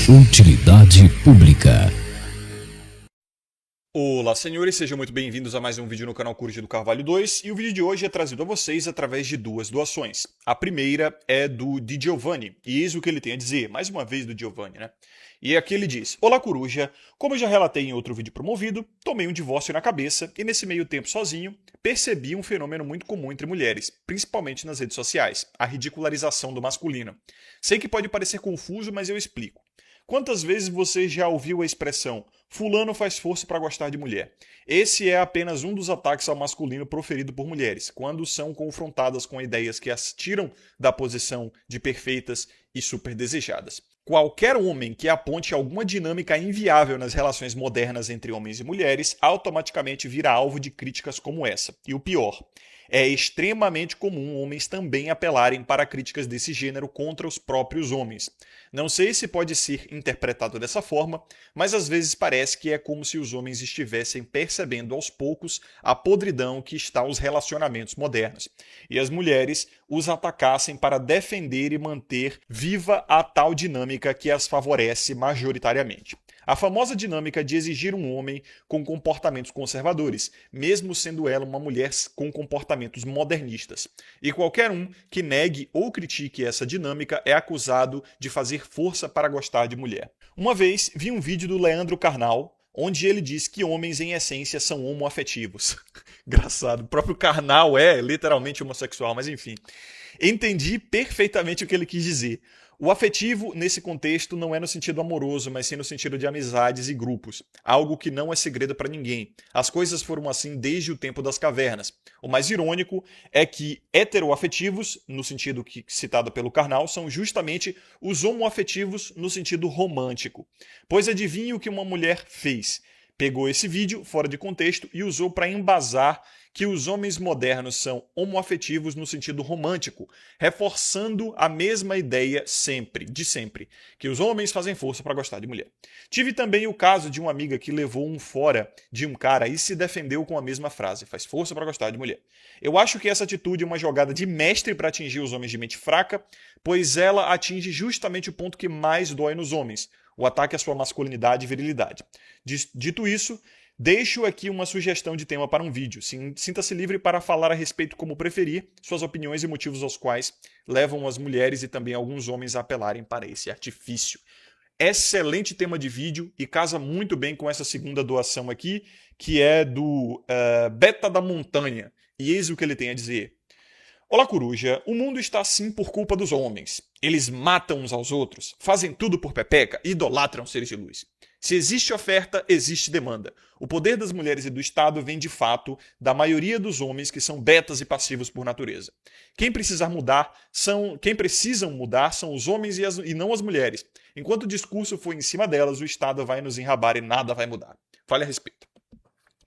Utilidade pública. Olá, senhores, sejam muito bem-vindos a mais um vídeo no canal Curti do Carvalho 2, e o vídeo de hoje é trazido a vocês através de duas doações. A primeira é do Di Giovanni, e eis o que ele tem a dizer, mais uma vez do Giovanni, né? E aqui ele diz: Olá, Coruja, como eu já relatei em outro vídeo promovido, tomei um divórcio na cabeça e nesse meio tempo sozinho, percebi um fenômeno muito comum entre mulheres, principalmente nas redes sociais, a ridicularização do masculino. Sei que pode parecer confuso, mas eu explico. Quantas vezes você já ouviu a expressão fulano faz força para gostar de mulher? Esse é apenas um dos ataques ao masculino proferido por mulheres, quando são confrontadas com ideias que as tiram da posição de perfeitas e super desejadas. Qualquer homem que aponte alguma dinâmica inviável nas relações modernas entre homens e mulheres automaticamente vira alvo de críticas como essa. E o pior, é extremamente comum homens também apelarem para críticas desse gênero contra os próprios homens. Não sei se pode ser interpretado dessa forma, mas às vezes parece que é como se os homens estivessem percebendo aos poucos a podridão que está os relacionamentos modernos, e as mulheres os atacassem para defender e manter viva a tal dinâmica que as favorece majoritariamente. A famosa dinâmica de exigir um homem com comportamentos conservadores, mesmo sendo ela uma mulher com comportamentos modernistas. E qualquer um que negue ou critique essa dinâmica é acusado de fazer força para gostar de mulher. Uma vez vi um vídeo do Leandro Carnal, onde ele diz que homens em essência são homoafetivos. Engraçado, o próprio Karnal é literalmente homossexual, mas enfim. Entendi perfeitamente o que ele quis dizer. O afetivo, nesse contexto, não é no sentido amoroso, mas sim no sentido de amizades e grupos. Algo que não é segredo para ninguém. As coisas foram assim desde o tempo das cavernas. O mais irônico é que heteroafetivos, no sentido que citado pelo Karnal, são justamente os homoafetivos no sentido romântico. Pois adivinhe o que uma mulher fez. Pegou esse vídeo fora de contexto e usou para embasar que os homens modernos são homoafetivos no sentido romântico, reforçando a mesma ideia de sempre, que os homens fazem força para gostar de mulher. Tive também o caso de uma amiga que levou um fora de um cara e se defendeu com a mesma frase, faz força para gostar de mulher. Eu acho que essa atitude é uma jogada de mestre para atingir os homens de mente fraca, pois ela atinge justamente o ponto que mais dói nos homens, o ataque à sua masculinidade e virilidade. Dito isso, deixo aqui uma sugestão de tema para um vídeo. Sinta-se livre para falar a respeito como preferir, suas opiniões e motivos aos quais levam as mulheres e também alguns homens a apelarem para esse artifício. Excelente tema de vídeo e casa muito bem com essa segunda doação aqui, que é do Beta da Montanha. E eis o que ele tem a dizer. Olá, Coruja. O mundo está assim por culpa dos homens. Eles matam uns aos outros, fazem tudo por pepeca e idolatram seres de luz. Se existe oferta, existe demanda. O poder das mulheres e do Estado vem de fato da maioria dos homens que são betas e passivos por natureza. Quem precisam mudar são os homens e não as mulheres. Enquanto o discurso for em cima delas, o Estado vai nos enrabar e nada vai mudar. Fale a respeito.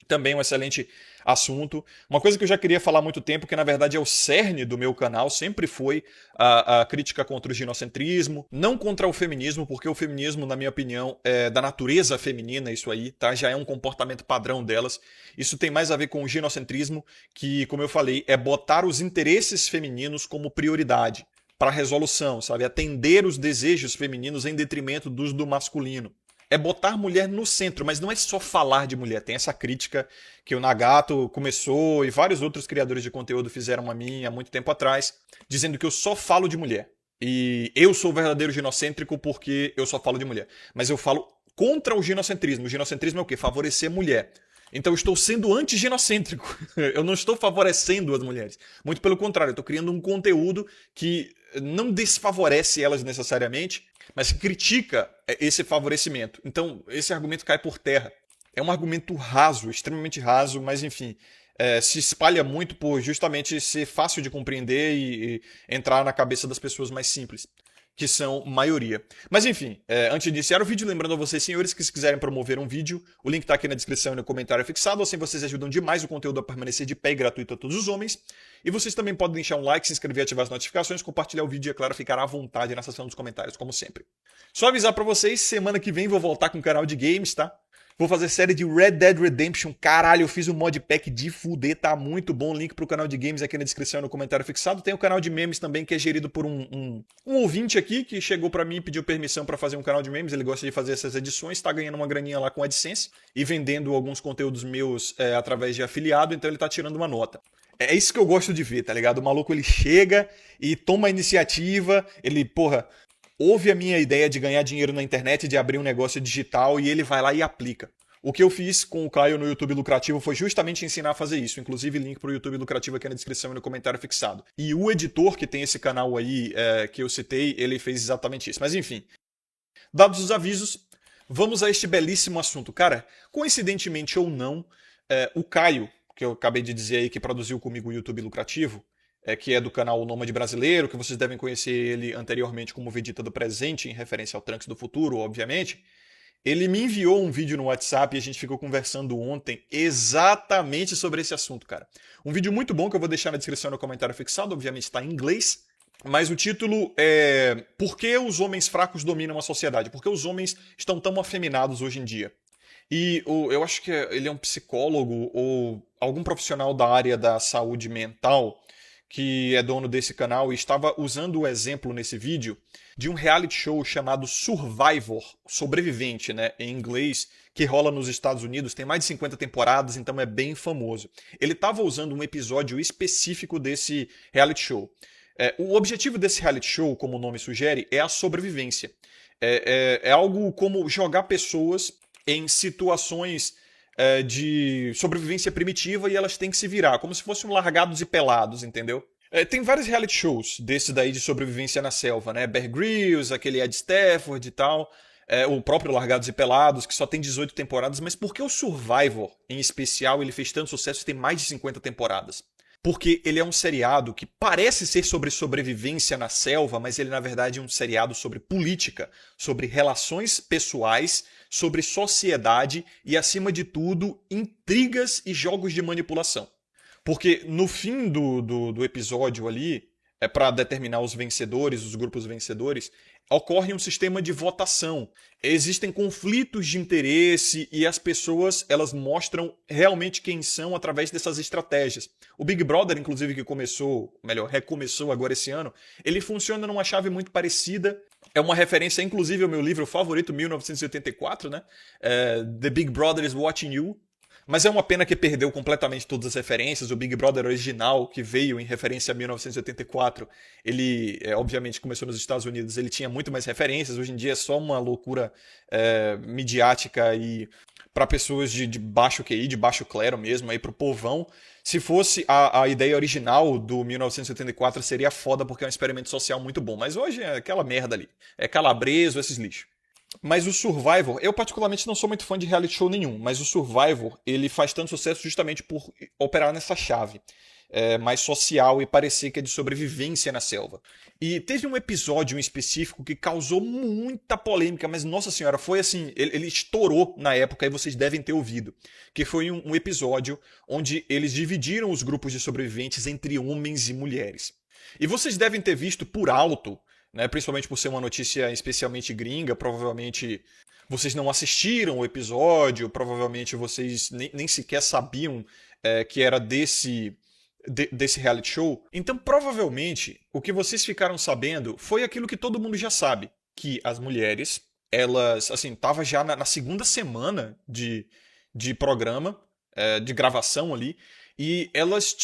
Também um excelente assunto. Uma coisa que eu já queria falar há muito tempo, que na verdade é o cerne do meu canal, sempre foi a crítica contra o ginocentrismo, não contra o feminismo, porque o feminismo, na minha opinião, é da natureza feminina, isso aí, tá? Já é um comportamento padrão delas. Isso tem mais a ver com o ginocentrismo, que, como eu falei, é botar os interesses femininos como prioridade para a resolução, sabe? Atender os desejos femininos em detrimento dos do masculino. É botar mulher no centro, mas não é só falar de mulher. Tem essa crítica que o Nagato começou e vários outros criadores de conteúdo fizeram a mim há muito tempo atrás, dizendo que eu só falo de mulher. E eu sou o verdadeiro ginocêntrico porque eu só falo de mulher. Mas eu falo contra o ginocentrismo. O ginocentrismo é o quê? Favorecer a mulher. Então eu estou sendo anti-ginocêntrico. Eu não estou favorecendo as mulheres. Muito pelo contrário, eu estou criando um conteúdo que não desfavorece elas necessariamente, mas critica esse favorecimento. Então, esse argumento cai por terra. É um argumento raso, extremamente raso, mas enfim, se espalha muito por justamente ser fácil de compreender e entrar na cabeça das pessoas mais simples, que são maioria. Mas enfim, antes de iniciar o vídeo, lembrando a vocês, senhores, que se quiserem promover um vídeo, o link está aqui na descrição e no comentário fixado, assim vocês ajudam demais o conteúdo a permanecer de pé e gratuito a todos os homens. E vocês também podem deixar um like, se inscrever, ativar as notificações, compartilhar o vídeo e, é claro, ficar à vontade na seção dos comentários, como sempre. Só avisar pra vocês, semana que vem vou voltar com o canal de games, tá? Vou fazer série de Red Dead Redemption. Caralho, eu fiz um modpack de fuder, tá muito bom. Link pro canal de games aqui na descrição e no comentário fixado. Tem o canal de memes também, que é gerido por um ouvinte aqui, que chegou pra mim e pediu permissão pra fazer um canal de memes. Ele gosta de fazer essas edições, tá ganhando uma graninha lá com AdSense e vendendo alguns conteúdos meus através de afiliado, então ele tá tirando uma nota. É isso que eu gosto de ver, tá ligado? O maluco, ele chega e toma a iniciativa, ele, porra, ouve a minha ideia de ganhar dinheiro na internet, de abrir um negócio digital, e ele vai lá e aplica. O que eu fiz com o Caio no YouTube Lucrativo foi justamente ensinar a fazer isso. Inclusive, link pro YouTube Lucrativo aqui na descrição e no comentário fixado. E o editor que tem esse canal aí, que eu citei, ele fez exatamente isso. Mas enfim, dados os avisos, vamos a este belíssimo assunto. Cara, coincidentemente ou não, o Caio, que eu acabei de dizer aí, que produziu comigo o YouTube Lucrativo, que é do canal O Nômade Brasileiro, que vocês devem conhecer ele anteriormente como Vegeta do Presente, em referência ao Trunks do Futuro, obviamente. Ele me enviou um vídeo no WhatsApp e a gente ficou conversando ontem exatamente sobre esse assunto, cara. Um vídeo muito bom que eu vou deixar na descrição e no comentário fixado, obviamente está em inglês, mas o título é Por que os homens fracos dominam a sociedade? Por que os homens estão tão afeminados hoje em dia? E eu acho que ele é um psicólogo ou algum profissional da área da saúde mental que é dono desse canal e estava usando o exemplo nesse vídeo de um reality show chamado Survivor, Sobrevivente, né, em inglês, que rola nos Estados Unidos, tem mais de 50 temporadas, então é bem famoso. Ele estava usando um episódio específico desse reality show. O objetivo desse reality show, como o nome sugere, é a sobrevivência. É algo como jogar pessoas em situações de sobrevivência primitiva e elas têm que se virar, como se fossem largados e pelados, entendeu? Tem vários reality shows desses daí de sobrevivência na selva, né? Bear Grylls, aquele Ed Stafford e tal, o próprio Largados e Pelados, que só tem 18 temporadas, mas por que o Survivor, em especial, ele fez tanto sucesso e tem mais de 50 temporadas? Porque ele é um seriado que parece ser sobre sobrevivência na selva, mas ele na verdade é um seriado sobre política, sobre relações pessoais, sobre sociedade e, acima de tudo, intrigas e jogos de manipulação. Porque no fim do episódio ali, para determinar os vencedores, os grupos vencedores, ocorre um sistema de votação. Existem conflitos de interesse e as pessoas elas mostram realmente quem são através dessas estratégias. O Big Brother, inclusive, que recomeçou agora esse ano, ele funciona numa chave muito parecida. É uma referência, inclusive, ao meu livro favorito, 1984, né? The Big Brother is Watching You. Mas é uma pena que perdeu completamente todas as referências. O Big Brother original, que veio em referência a 1984, ele, obviamente, começou nos Estados Unidos, ele tinha muito mais referências. Hoje em dia é só uma loucura midiática e para pessoas de baixo QI, de baixo clero mesmo, aí pro povão. Se fosse a ideia original do 1984, seria foda, porque é um experimento social muito bom. Mas hoje é aquela merda ali. É calabreso, esses lixos. Mas o Survivor, eu particularmente não sou muito fã de reality show nenhum, mas o Survivor, ele faz tanto sucesso justamente por operar nessa chave mais social e parecer que é de sobrevivência na selva. E teve um episódio em específico que causou muita polêmica, mas nossa senhora, foi assim, ele estourou na época e vocês devem ter ouvido, que foi um episódio onde eles dividiram os grupos de sobreviventes entre homens e mulheres. E vocês devem ter visto por alto, né, principalmente por ser uma notícia especialmente gringa, provavelmente vocês não assistiram o episódio, provavelmente vocês nem sequer sabiam que era desse reality show. Então, provavelmente, o que vocês ficaram sabendo foi aquilo que todo mundo já sabe, que as mulheres, elas, assim, tava já na segunda semana de programa, de gravação ali, e elas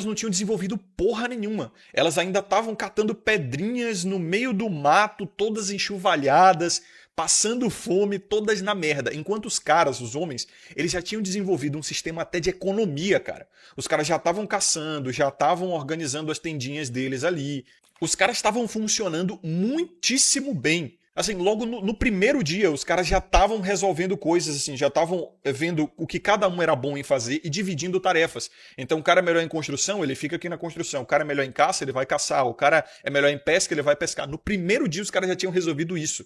não tinham desenvolvido porra nenhuma. Elas ainda estavam catando pedrinhas no meio do mato, todas enxovalhadas, passando fome, todas na merda. Enquanto os caras, os homens, eles já tinham desenvolvido um sistema até de economia, cara. Os caras já estavam caçando, já estavam organizando as tendinhas deles ali. Os caras estavam funcionando muitíssimo bem. Assim, logo no primeiro dia, os caras já estavam resolvendo coisas, assim, já estavam vendo o que cada um era bom em fazer e dividindo tarefas. Então, o cara é melhor em construção, ele fica aqui na construção. O cara é melhor em caça, ele vai caçar. O cara é melhor em pesca, ele vai pescar. No primeiro dia, os caras já tinham resolvido isso.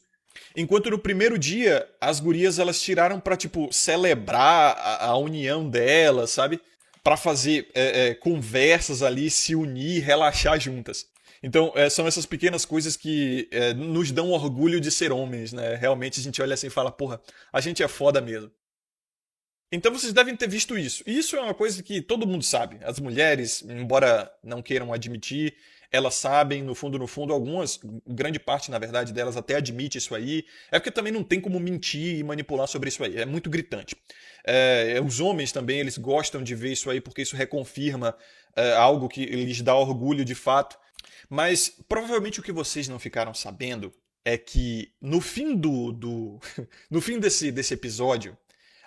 Enquanto no primeiro dia, as gurias, elas tiraram pra, tipo, celebrar a união delas, sabe? Pra fazer conversas ali, se unir, relaxar juntas. Então, são essas pequenas coisas que nos dão orgulho de ser homens, né? Realmente a gente olha assim e fala, porra, a gente é foda mesmo. Então vocês devem ter visto isso. E isso é uma coisa que todo mundo sabe. As mulheres, embora não queiram admitir, elas sabem, no fundo, algumas, grande parte, na verdade, delas até admite isso aí. É porque também não tem como mentir e manipular sobre isso aí. É muito gritante. Os homens também, eles gostam de ver isso aí porque isso reconfirma algo que lhes dá orgulho de fato. Mas provavelmente o que vocês não ficaram sabendo é que no fim no fim desse episódio,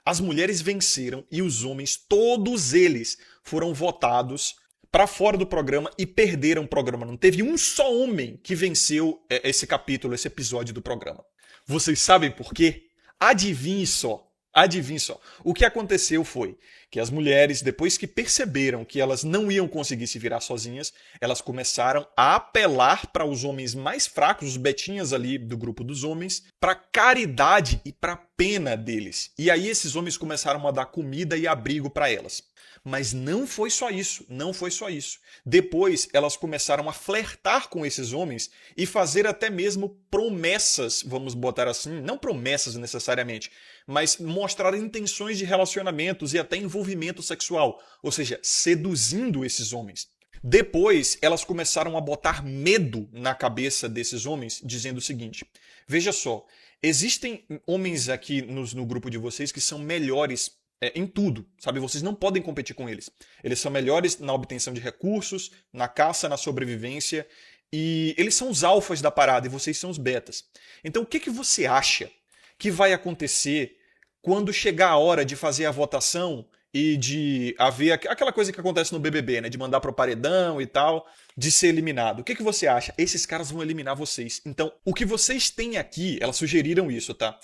as mulheres venceram e os homens, todos eles, foram votados para fora do programa e perderam o programa. Não teve um só homem que venceu esse capítulo, esse episódio do programa. Vocês sabem por quê? Adivinhe só. Adivinhe só. O que aconteceu foi que as mulheres, depois que perceberam que elas não iam conseguir se virar sozinhas, elas começaram a apelar para os homens mais fracos, os betinhas ali do grupo dos homens, para caridade e para pena deles. E aí esses homens começaram a dar comida e abrigo para elas. Mas não foi só isso, não foi só isso. Depois elas começaram a flertar com esses homens e fazer até mesmo promessas, vamos botar assim, não promessas necessariamente, mas mostrar intenções de relacionamentos e até envolvimento sexual, ou seja, seduzindo esses homens. Depois, elas começaram a botar medo na cabeça desses homens, dizendo o seguinte: veja só, existem homens aqui no grupo de vocês que são melhores em tudo, sabe? Vocês não podem competir com eles. Eles são melhores na obtenção de recursos, na caça, na sobrevivência, e eles são os alfas da parada e vocês são os betas. Então, o que você acha que vai acontecer quando chegar a hora de fazer a votação e de haver aquela coisa que acontece no BBB, né? De mandar pro paredão e tal, de ser eliminado. O que você acha? Esses caras vão eliminar vocês. Então, o que vocês têm aqui, elas sugeriram isso, tá?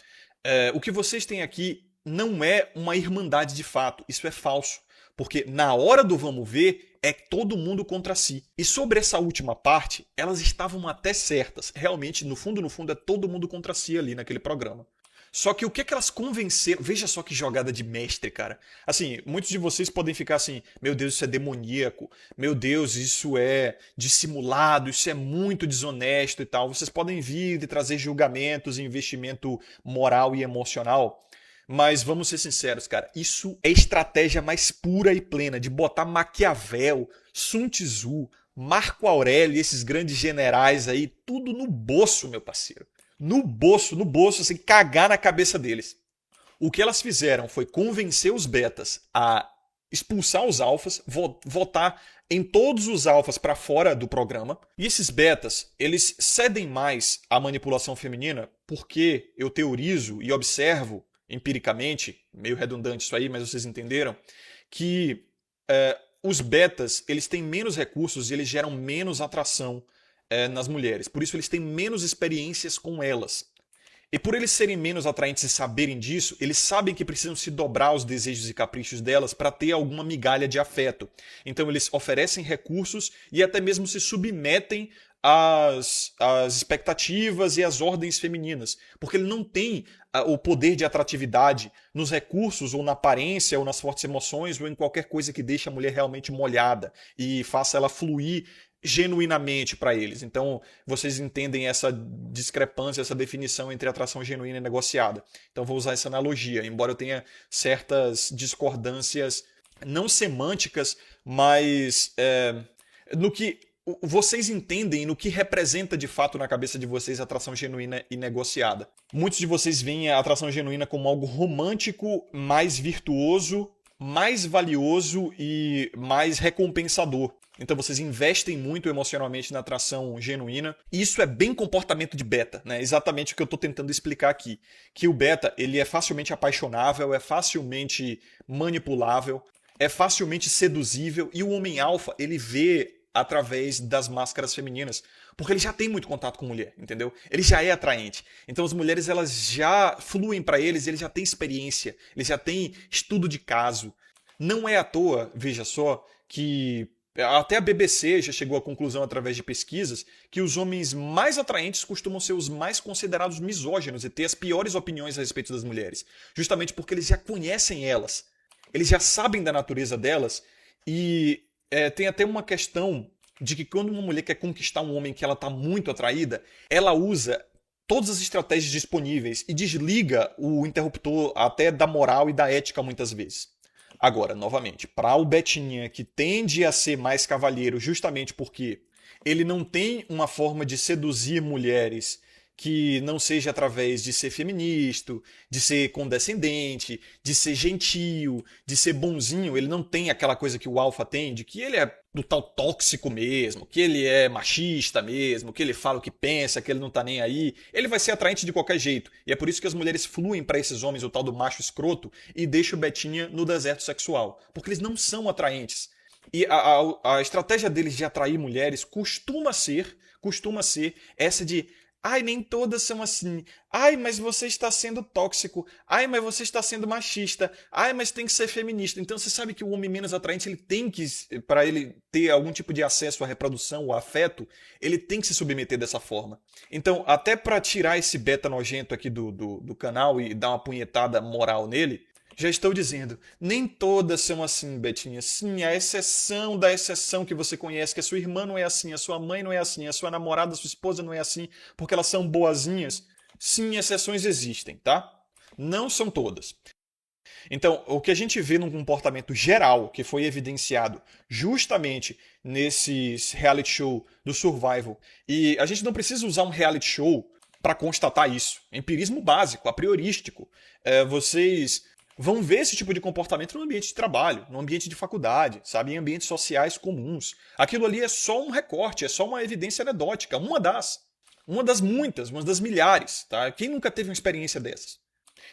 O que vocês têm aqui não é uma irmandade de fato. Isso é falso. Porque na hora do vamos ver, é todo mundo contra si. E sobre essa última parte, elas estavam até certas. Realmente, no fundo, é todo mundo contra si ali naquele programa. Só que o que elas convenceram... Veja só que jogada de mestre, cara. Assim, muitos de vocês podem ficar assim, meu Deus, isso é demoníaco. Meu Deus, isso é dissimulado, isso é muito desonesto e tal. Vocês podem vir e trazer julgamentos e investimento moral e emocional. Mas vamos ser sinceros, cara, isso é estratégia mais pura e plena de botar Maquiavel, Sun Tzu, Marco Aurélio e esses grandes generais aí, tudo no bolso, meu parceiro. No bolso, assim, cagar na cabeça deles. O que elas fizeram foi convencer os betas a expulsar os alfas, votar em todos os alfas para fora do programa. E esses betas, eles cedem mais à manipulação feminina porque eu teorizo e observo empiricamente, meio redundante isso aí, mas vocês entenderam, que os betas eles têm menos recursos e eles geram menos atração nas mulheres. Por isso eles têm menos experiências com elas. E por eles serem menos atraentes e saberem disso, eles sabem que precisam se dobrar aos desejos e caprichos delas para ter alguma migalha de afeto. Então eles oferecem recursos e até mesmo se submetem às expectativas e às ordens femininas. Porque ele não tem o poder de atratividade nos recursos, ou na aparência, ou nas fortes emoções, ou em qualquer coisa que deixe a mulher realmente molhada e faça ela fluir genuinamente para eles. Então, vocês entendem essa discrepância, essa definição entre atração genuína e negociada. Então, vou usar essa analogia, embora eu tenha certas discordâncias, não semânticas, mas no que vocês entendem, no que representa de fato na cabeça de vocês a atração genuína e negociada. Muitos de vocês veem a atração genuína como algo romântico, mais virtuoso, mais valioso e mais recompensador. Então vocês investem muito emocionalmente na atração genuína. E isso é bem comportamento de beta, né? Exatamente o que eu estou tentando explicar aqui. Que o beta, ele é facilmente apaixonável, é facilmente manipulável, é facilmente seduzível. E o homem alfa, ele vê através das máscaras femininas. Porque ele já tem muito contato com mulher, entendeu? Ele já é atraente. Então as mulheres, elas já fluem para eles, eles já têm experiência, eles já têm estudo de caso. Não é à toa, veja só, que até a BBC já chegou à conclusão através de pesquisas que os homens mais atraentes costumam ser os mais considerados misóginos e ter as piores opiniões a respeito das mulheres. Justamente porque eles já conhecem elas. Eles já sabem da natureza delas e tem até uma questão de que quando uma mulher quer conquistar um homem que ela está muito atraída, ela usa todas as estratégias disponíveis e desliga o interruptor até da moral e da ética muitas vezes. Agora, novamente, para o Betinha, que tende a ser mais cavalheiro justamente porque ele não tem uma forma de seduzir mulheres que não seja através de ser feminista, de ser condescendente, de ser gentil, de ser bonzinho. Ele não tem aquela coisa que o alfa tem, de que ele é do tal tóxico mesmo, que ele é machista mesmo, que ele fala o que pensa, que ele não tá nem aí. Ele vai ser atraente de qualquer jeito. E é por isso que as mulheres fluem para esses homens, o tal do macho escroto, e deixam o Betinha no deserto sexual. Porque eles não são atraentes. E a estratégia deles de atrair mulheres costuma ser essa de: ai, nem todas são assim. Ai, mas você está sendo tóxico. Ai, mas você está sendo machista. Ai, mas tem que ser feminista. Então você sabe que o homem menos atraente, ele tem que, para ele ter algum tipo de acesso à reprodução, ao afeto, ele tem que se submeter dessa forma. Então, até para tirar esse beta nojento aqui do canal e dar uma punhetada moral nele, já estou dizendo, nem todas são assim, Betinha. Sim, a exceção da exceção que você conhece, que a sua irmã não é assim, a sua mãe não é assim, a sua namorada, a sua esposa não é assim, porque elas são boazinhas. Sim, exceções existem, tá? Não são todas. Então, o que a gente vê num comportamento geral, que foi evidenciado justamente nesses reality show do Survival, e a gente não precisa usar um reality show para constatar isso. Empirismo básico, a priorístico. Vocês vão ver esse tipo de comportamento no ambiente de trabalho, no ambiente de faculdade, sabe, em ambientes sociais comuns. Aquilo ali é só um recorte, é só uma evidência anedótica, uma das muitas, uma das milhares, tá? Quem nunca teve uma experiência dessas?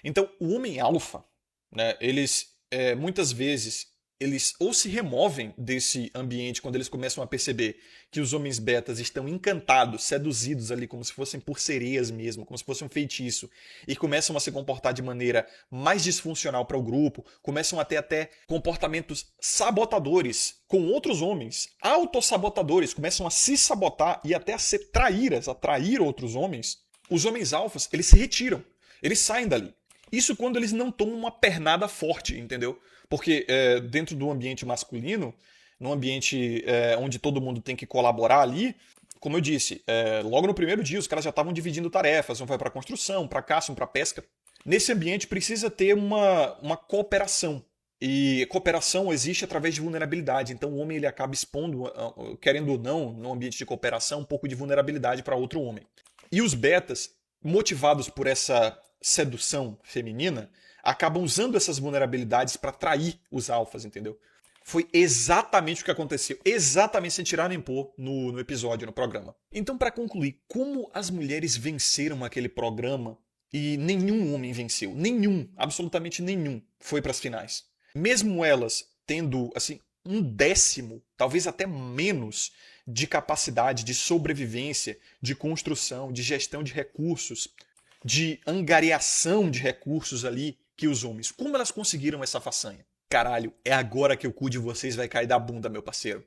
Então, o homem alfa, né, eles muitas vezes eles ou se removem desse ambiente quando eles começam a perceber que os homens betas estão encantados, seduzidos ali como se fossem por sereias mesmo, como se fosse um feitiço, e começam a se comportar de maneira mais disfuncional para o grupo, começam a ter até comportamentos sabotadores com outros homens, autossabotadores, começam a se sabotar e até a ser traíras, a trair outros homens. Os homens alfas, eles se retiram, eles saem dali. Isso quando eles não tomam uma pernada forte, entendeu? Porque dentro do ambiente masculino, num ambiente onde todo mundo tem que colaborar ali, como eu disse, logo no primeiro dia os caras já estavam dividindo tarefas, um vai para construção, para caça, um para pesca. Nesse ambiente precisa ter uma cooperação. E cooperação existe através de vulnerabilidade. Então o homem ele acaba expondo, querendo ou não, no ambiente de cooperação, um pouco de vulnerabilidade para outro homem. E os betas, motivados por essa sedução feminina, acabam usando essas vulnerabilidades para atrair os alfas, entendeu? Foi exatamente o que aconteceu, exatamente sem tirar nem pôr no episódio, no programa. Então, para concluir, como as mulheres venceram aquele programa e nenhum homem venceu? Nenhum, absolutamente nenhum, foi para as finais. Mesmo elas tendo, assim, um décimo, talvez até menos, de capacidade de sobrevivência, de construção, de gestão de recursos, de angariação de recursos ali que os homens. Como elas conseguiram essa façanha? Caralho, é agora que o cu de vocês vai cair da bunda, meu parceiro.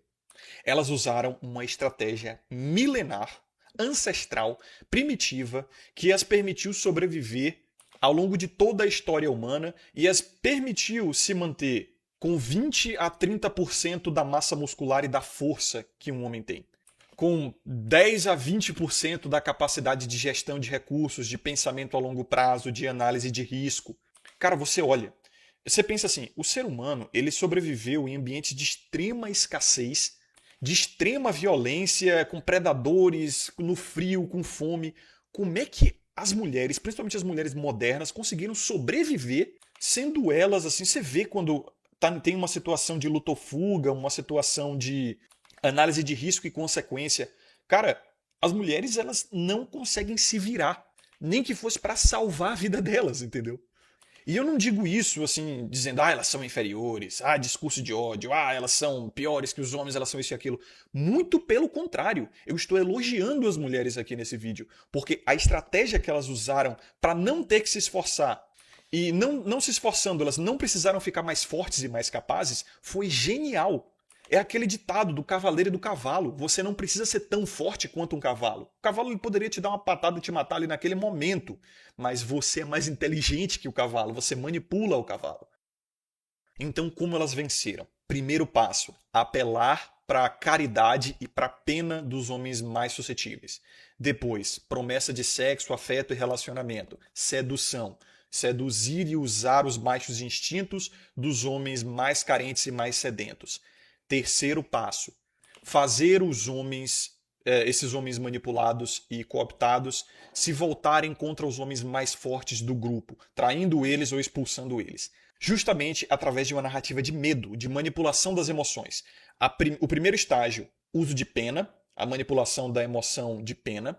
Elas usaram uma estratégia milenar, ancestral, primitiva, que as permitiu sobreviver ao longo de toda a história humana e as permitiu se manter com 20 a 30% da massa muscular e da força que um homem tem. Com 10 a 20% da capacidade de gestão de recursos, de pensamento a longo prazo, de análise de risco. Cara, você olha, você pensa assim, o ser humano ele sobreviveu em ambientes de extrema escassez, de extrema violência, com predadores, no frio, com fome. Como é que as mulheres, principalmente as mulheres modernas, conseguiram sobreviver, sendo elas, assim, você vê quando tem uma situação de luta ou fuga, uma situação de análise de risco e consequência. Cara, as mulheres elas não conseguem se virar, nem que fosse para salvar a vida delas, entendeu? E eu não digo isso assim, dizendo, elas são inferiores, discurso de ódio, elas são piores que os homens, elas são isso e aquilo. Muito pelo contrário, eu estou elogiando as mulheres aqui nesse vídeo, porque a estratégia que elas usaram para não ter que se esforçar, e não se esforçando, elas não precisaram ficar mais fortes e mais capazes, foi genial. É aquele ditado do cavaleiro e do cavalo. Você não precisa ser tão forte quanto um cavalo. O cavalo ele poderia te dar uma patada e te matar ali naquele momento. Mas você é mais inteligente que o cavalo. Você manipula o cavalo. Então, como elas venceram? Primeiro passo, apelar para caridade e para pena dos homens mais suscetíveis. Depois, promessa de sexo, afeto e relacionamento. Sedução. Seduzir e usar os baixos instintos dos homens mais carentes e mais sedentos. Terceiro passo, fazer esses homens manipulados e cooptados se voltarem contra os homens mais fortes do grupo, traindo eles ou expulsando eles. Justamente através de uma narrativa de medo, de manipulação das emoções. O primeiro estágio, uso de pena, a manipulação da emoção de pena.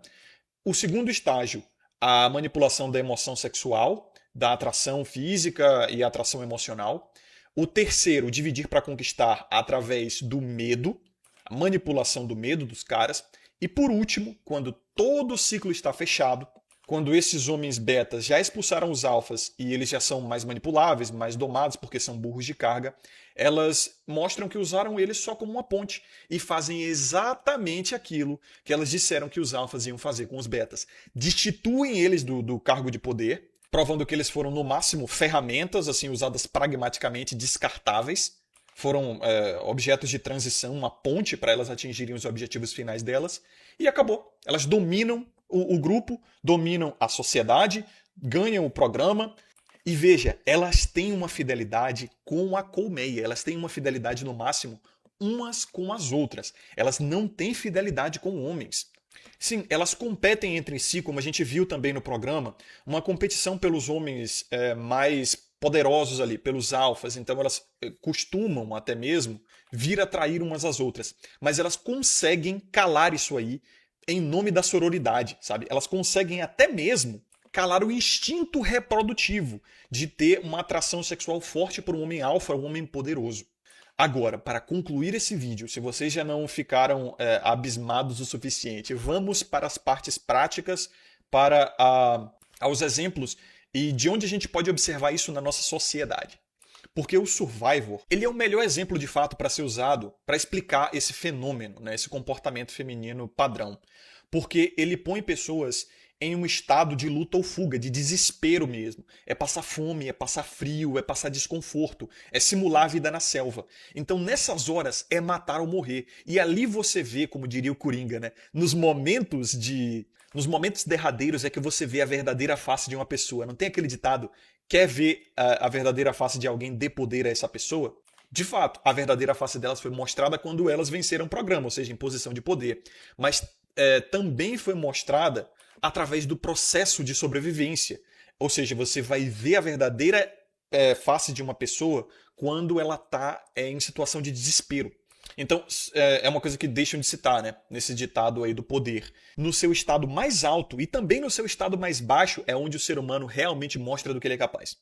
O segundo estágio, a manipulação da emoção sexual, da atração física e atração emocional. O terceiro, dividir para conquistar através do medo, a manipulação do medo dos caras. E por último, quando todo o ciclo está fechado, quando esses homens betas já expulsaram os alfas e eles já são mais manipuláveis, mais domados porque são burros de carga, elas mostram que usaram eles só como uma ponte e fazem exatamente aquilo que elas disseram que os alfas iam fazer com os betas. Destituem eles do cargo de poder, provando que eles foram no máximo ferramentas assim usadas pragmaticamente, descartáveis. Foram objetos de transição, uma ponte para elas atingirem os objetivos finais delas. E acabou. Elas dominam o grupo, dominam a sociedade, ganham o programa. E veja, elas têm uma fidelidade com a colmeia. Elas têm uma fidelidade no máximo umas com as outras. Elas não têm fidelidade com homens. Sim, elas competem entre si, como a gente viu também no programa, uma competição pelos homens mais poderosos ali, pelos alfas. Então elas costumam até mesmo vir atrair umas às outras. Mas elas conseguem calar isso aí em nome da sororidade, sabe? Elas conseguem até mesmo calar o instinto reprodutivo de ter uma atração sexual forte por um homem alfa, um homem poderoso. Agora, para concluir esse vídeo, se vocês já não ficaram abismados o suficiente, vamos para as partes práticas, para aos exemplos e de onde a gente pode observar isso na nossa sociedade. Porque o Survivor, ele é o melhor exemplo de fato para ser usado para explicar esse fenômeno, né, esse comportamento feminino padrão. Porque ele põe pessoas em um estado de luta ou fuga, de desespero mesmo. É passar fome, é passar frio, é passar desconforto, é simular a vida na selva. Então nessas horas é matar ou morrer. E ali você vê, como diria o Coringa, né, nos momentos derradeiros é que você vê a verdadeira face de uma pessoa. Não tem aquele ditado, quer ver a verdadeira face de alguém, dê poder a essa pessoa? De fato, a verdadeira face delas foi mostrada quando elas venceram o programa, ou seja, em posição de poder. Mas também foi mostrada através do processo de sobrevivência. Ou seja, você vai ver a verdadeira face de uma pessoa quando ela está em situação de desespero. Então, é uma coisa que deixam de citar, né? Nesse ditado aí do poder. No seu estado mais alto e também no seu estado mais baixo é onde o ser humano realmente mostra do que ele é capaz.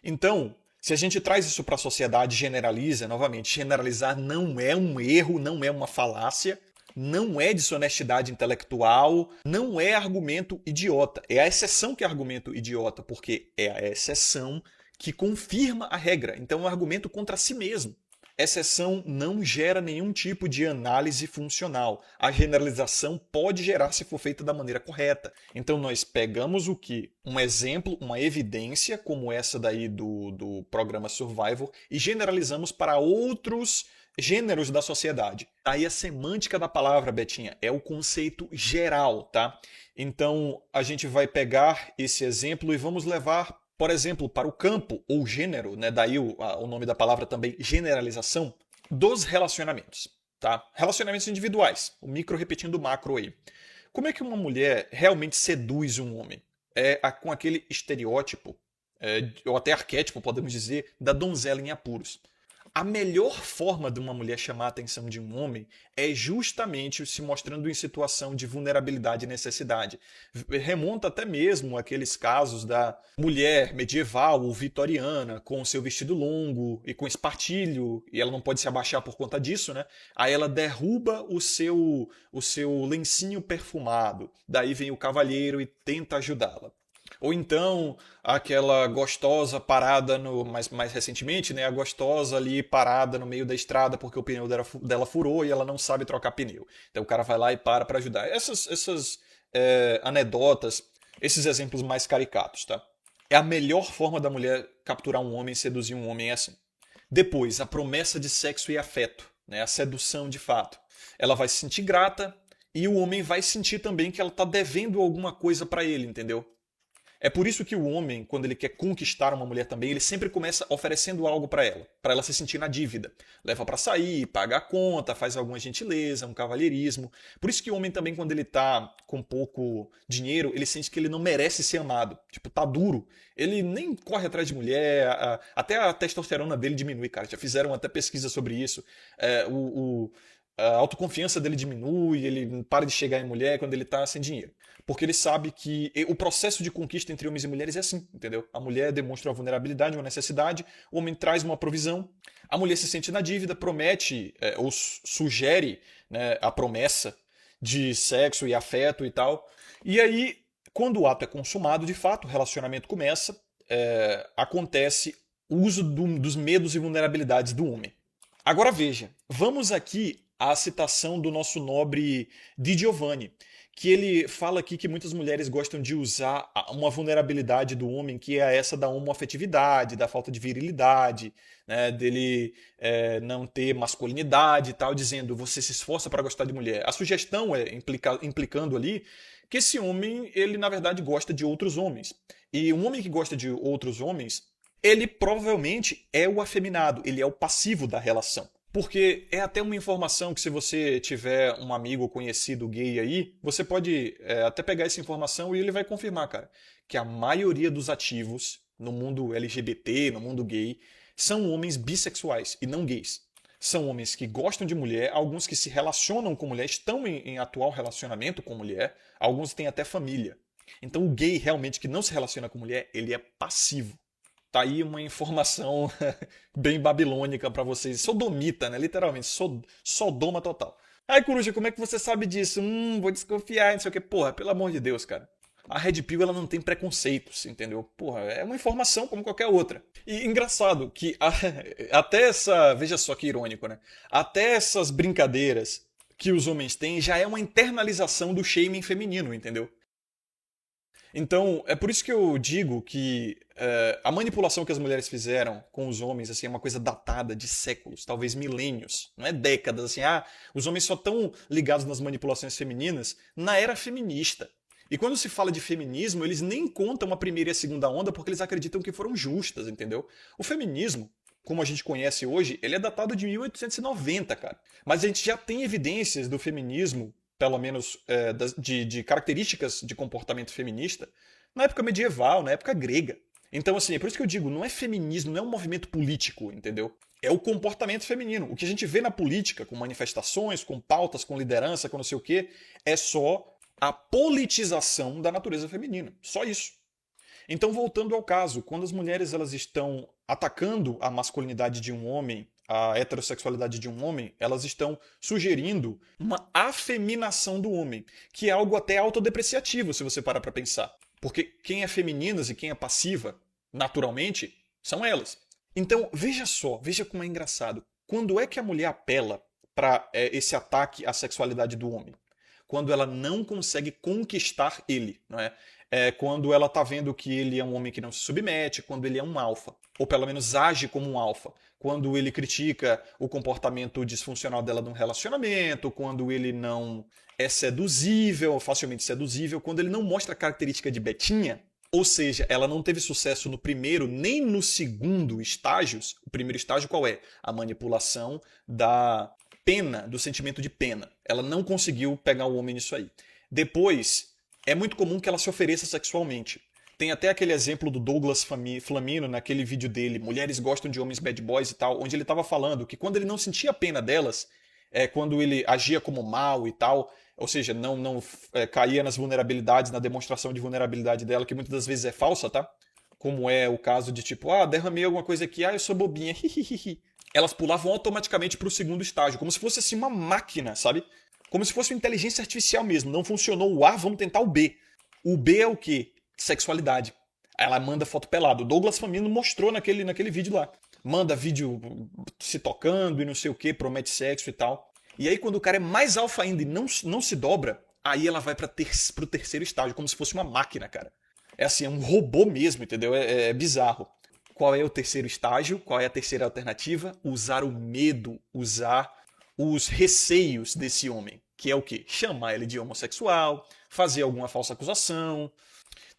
Então, se a gente traz isso para a sociedade, generaliza, novamente, generalizar não é um erro, não é uma falácia, não é desonestidade intelectual, não é argumento idiota. É a exceção que é argumento idiota, porque é a exceção que confirma a regra. Então é um argumento contra si mesmo. Exceção não gera nenhum tipo de análise funcional. A generalização pode gerar se for feita da maneira correta. Então nós pegamos o que? Um exemplo, uma evidência, como essa daí do programa Survivor, e generalizamos para outros gêneros da sociedade. Aí a semântica da palavra, Betinha, é o conceito geral, tá? Então a gente vai pegar esse exemplo e vamos levar, por exemplo, para o campo ou gênero, né? Daí o nome da palavra também, generalização, dos relacionamentos, tá? Relacionamentos individuais, o micro repetindo o macro aí. Como é que uma mulher realmente seduz um homem? Com aquele estereótipo, ou até arquétipo, podemos dizer, da donzela em apuros. A melhor forma de uma mulher chamar a atenção de um homem é justamente se mostrando em situação de vulnerabilidade e necessidade. Remonta até mesmo àqueles casos da mulher medieval ou vitoriana com seu vestido longo e com espartilho, e ela não pode se abaixar por conta disso, né? Aí ela derruba o seu lencinho perfumado. Daí vem o cavalheiro e tenta ajudá-la. Ou então, aquela gostosa parada mais recentemente, né? A gostosa ali parada no meio da estrada porque o pneu dela furou e ela não sabe trocar pneu. Então o cara vai lá e para ajudar. Essas anedotas, esses exemplos mais caricatos, tá? É a melhor forma da mulher capturar um homem, seduzir um homem assim. Depois, a promessa de sexo e afeto. né? A sedução de fato. Ela vai se sentir grata e o homem vai sentir também que ela está devendo alguma coisa para ele, entendeu? É por isso que o homem, quando ele quer conquistar uma mulher também, ele sempre começa oferecendo algo para ela se sentir na dívida. Leva para sair, paga a conta, faz alguma gentileza, um cavalheirismo. Por isso que o homem também, quando ele tá com pouco dinheiro, ele sente que ele não merece ser amado. Tipo, tá duro. Ele nem corre atrás de mulher, até a testosterona dele diminui, cara. Já fizeram até pesquisa sobre isso. A autoconfiança dele diminui, ele para de chegar em mulher quando ele tá sem dinheiro. Porque ele sabe que o processo de conquista entre homens e mulheres é assim, entendeu? A mulher demonstra uma vulnerabilidade, uma necessidade, o homem traz uma provisão, a mulher se sente na dívida, promete ou sugere, né, a promessa de sexo e afeto e tal. E aí, quando o ato é consumado, de fato, o relacionamento começa, acontece o uso dos medos e vulnerabilidades do homem. Agora veja, vamos aqui à citação do nosso nobre Di Giovanni, que ele fala aqui que muitas mulheres gostam de usar uma vulnerabilidade do homem, que é essa da homoafetividade, da falta de virilidade, né, dele não ter masculinidade e tal, dizendo você se esforça para gostar de mulher. A sugestão é implicando ali que esse homem, ele na verdade gosta de outros homens. E um homem que gosta de outros homens, ele provavelmente é o afeminado, ele é o passivo da relação. Porque é até uma informação que se você tiver um amigo conhecido gay aí, você pode até pegar essa informação e ele vai confirmar, cara, que a maioria dos ativos no mundo LGBT, no mundo gay, são homens bissexuais e não gays. São homens que gostam de mulher, alguns que se relacionam com mulher, estão em atual relacionamento com mulher, alguns têm até família. Então o gay realmente que não se relaciona com mulher, ele é passivo. Tá aí uma informação bem babilônica pra vocês. Sodomita, né? Literalmente, sodoma total. Ai, Coruja, como é que você sabe disso? Vou desconfiar, não sei o que. Porra, pelo amor de Deus, cara. A Red Pill, ela não tem preconceitos, entendeu? Porra, é uma informação como qualquer outra. E engraçado que até essa... Veja só que irônico, né? Até essas brincadeiras que os homens têm já é uma internalização do shaming feminino, entendeu? Então, é por isso que eu digo que a manipulação que as mulheres fizeram com os homens assim, é uma coisa datada de séculos, talvez milênios, não é décadas. Assim, os homens só estão ligados nas manipulações femininas na era feminista. E quando se fala de feminismo, eles nem contam a primeira e a segunda onda porque eles acreditam que foram justas, entendeu? O feminismo, como a gente conhece hoje, ele é datado de 1890, cara. Mas a gente já tem evidências do feminismo pelo menos de características de comportamento feminista, na época medieval, na época grega. Então, assim, é por isso que eu digo, não é feminismo, não é um movimento político, entendeu? É o comportamento feminino. O que a gente vê na política, com manifestações, com pautas, com liderança, com não sei o quê, é só a politização da natureza feminina. Só isso. Então, voltando ao caso, quando as mulheres elas estão atacando a masculinidade de um homem, a heterossexualidade de um homem, elas estão sugerindo uma afeminação do homem, que é algo até autodepreciativo, se você parar para pensar. Porque quem é femininas e quem é passiva, naturalmente, são elas. Então, veja só, veja como é engraçado. Quando é que a mulher apela para esse ataque à sexualidade do homem? Quando ela não consegue conquistar ele, não é? Quando ela está vendo que ele é um homem que não se submete, quando ele é um alfa, ou pelo menos age como um alfa, quando ele critica o comportamento disfuncional dela num relacionamento, quando ele não é seduzível, facilmente seduzível, quando ele não mostra a característica de Betinha, ou seja, ela não teve sucesso no primeiro nem no segundo estágios. O primeiro estágio qual é? A manipulação da pena, do sentimento de pena. Ela não conseguiu pegar o homem nisso aí. Depois, é muito comum que ela se ofereça sexualmente. Tem até aquele exemplo do Douglas Flamino naquele vídeo dele, Mulheres Gostam de Homens Bad Boys e tal, onde ele estava falando que quando ele não sentia a pena delas, quando ele agia como mal e tal, ou seja, não caía nas vulnerabilidades, na demonstração de vulnerabilidade dela, que muitas das vezes é falsa, tá? Como é o caso de tipo, derramei alguma coisa aqui, eu sou bobinha, elas pulavam automaticamente para o segundo estágio, como se fosse assim uma máquina, sabe? Como se fosse uma inteligência artificial mesmo. Não funcionou o A, vamos tentar o B. O B é o quê? Sexualidade. Ela manda foto pelada. O Douglas Famino mostrou naquele vídeo lá. Manda vídeo se tocando e não sei o quê, promete sexo e tal. E aí quando o cara é mais alfa ainda e não se dobra, aí ela vai pro terceiro estágio, como se fosse uma máquina, cara. É assim, é um robô mesmo, entendeu? É bizarro. Qual é o terceiro estágio? Qual é a terceira alternativa? Usar o medo, usar os receios desse homem, que é o quê? Chamar ele de homossexual, fazer alguma falsa acusação,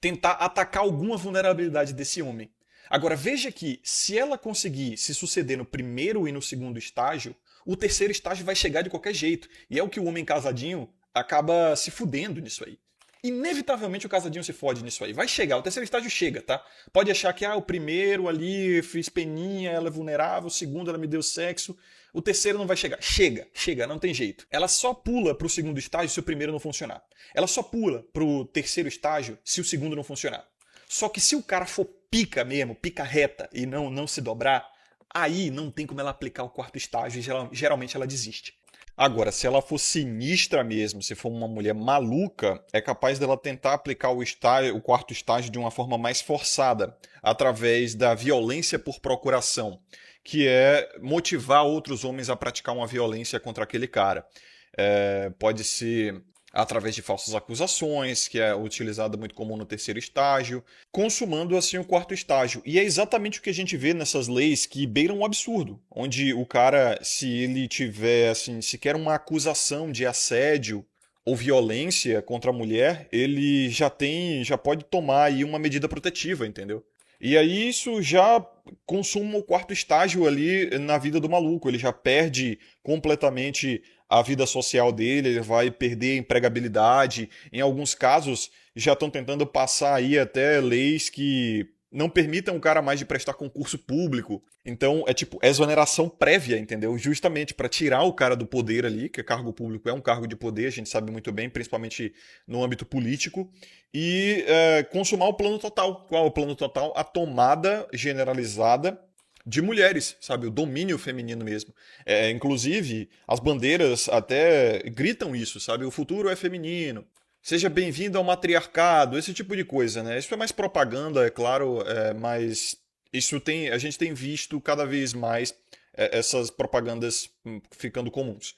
tentar atacar alguma vulnerabilidade desse homem. Agora, veja que se ela conseguir se suceder no primeiro e no segundo estágio, o terceiro estágio vai chegar de qualquer jeito. E é o que o homem casadinho acaba se fudendo nisso aí. Inevitavelmente o casadinho se fode nisso aí. Vai chegar, o terceiro estágio chega, tá? Pode achar que o primeiro ali fiz peninha, ela é vulnerável, o segundo ela me deu sexo, o terceiro não vai chegar. Chega, não tem jeito. Ela só pula pro segundo estágio se o primeiro não funcionar. Ela só pula pro terceiro estágio se o segundo não funcionar. Só que se o cara for pica mesmo, pica reta e não se dobrar, aí não tem como ela aplicar o quarto estágio e geralmente ela desiste. Agora, se ela for sinistra mesmo, se for uma mulher maluca, é capaz dela tentar aplicar o quarto estágio de uma forma mais forçada, através da violência por procuração, que é motivar outros homens a praticar uma violência contra aquele cara. Pode ser através de falsas acusações, que é utilizada muito comum no terceiro estágio, consumando assim o quarto estágio. E é exatamente o que a gente vê nessas leis que beiram um absurdo, onde o cara, se ele tiver assim, sequer uma acusação de assédio ou violência contra a mulher, ele já pode tomar aí uma medida protetiva, entendeu? E aí isso já consuma o quarto estágio ali na vida do maluco. Ele já perde completamente a vida social dele, ele vai perder a empregabilidade. Em alguns casos, já estão tentando passar aí até leis que não permitam o cara mais de prestar concurso público. Então, é tipo exoneração prévia, entendeu? Justamente para tirar o cara do poder ali, que cargo público é um cargo de poder, a gente sabe muito bem, principalmente no âmbito político, e consumar o plano total. Qual é o plano total? A tomada generalizada de mulheres, sabe? O domínio feminino mesmo. Inclusive, as bandeiras até gritam isso, sabe? O futuro é feminino. Seja bem-vindo ao matriarcado, esse tipo de coisa, né? Isso é mais propaganda, é claro, mas a gente tem visto cada vez mais essas propagandas ficando comuns.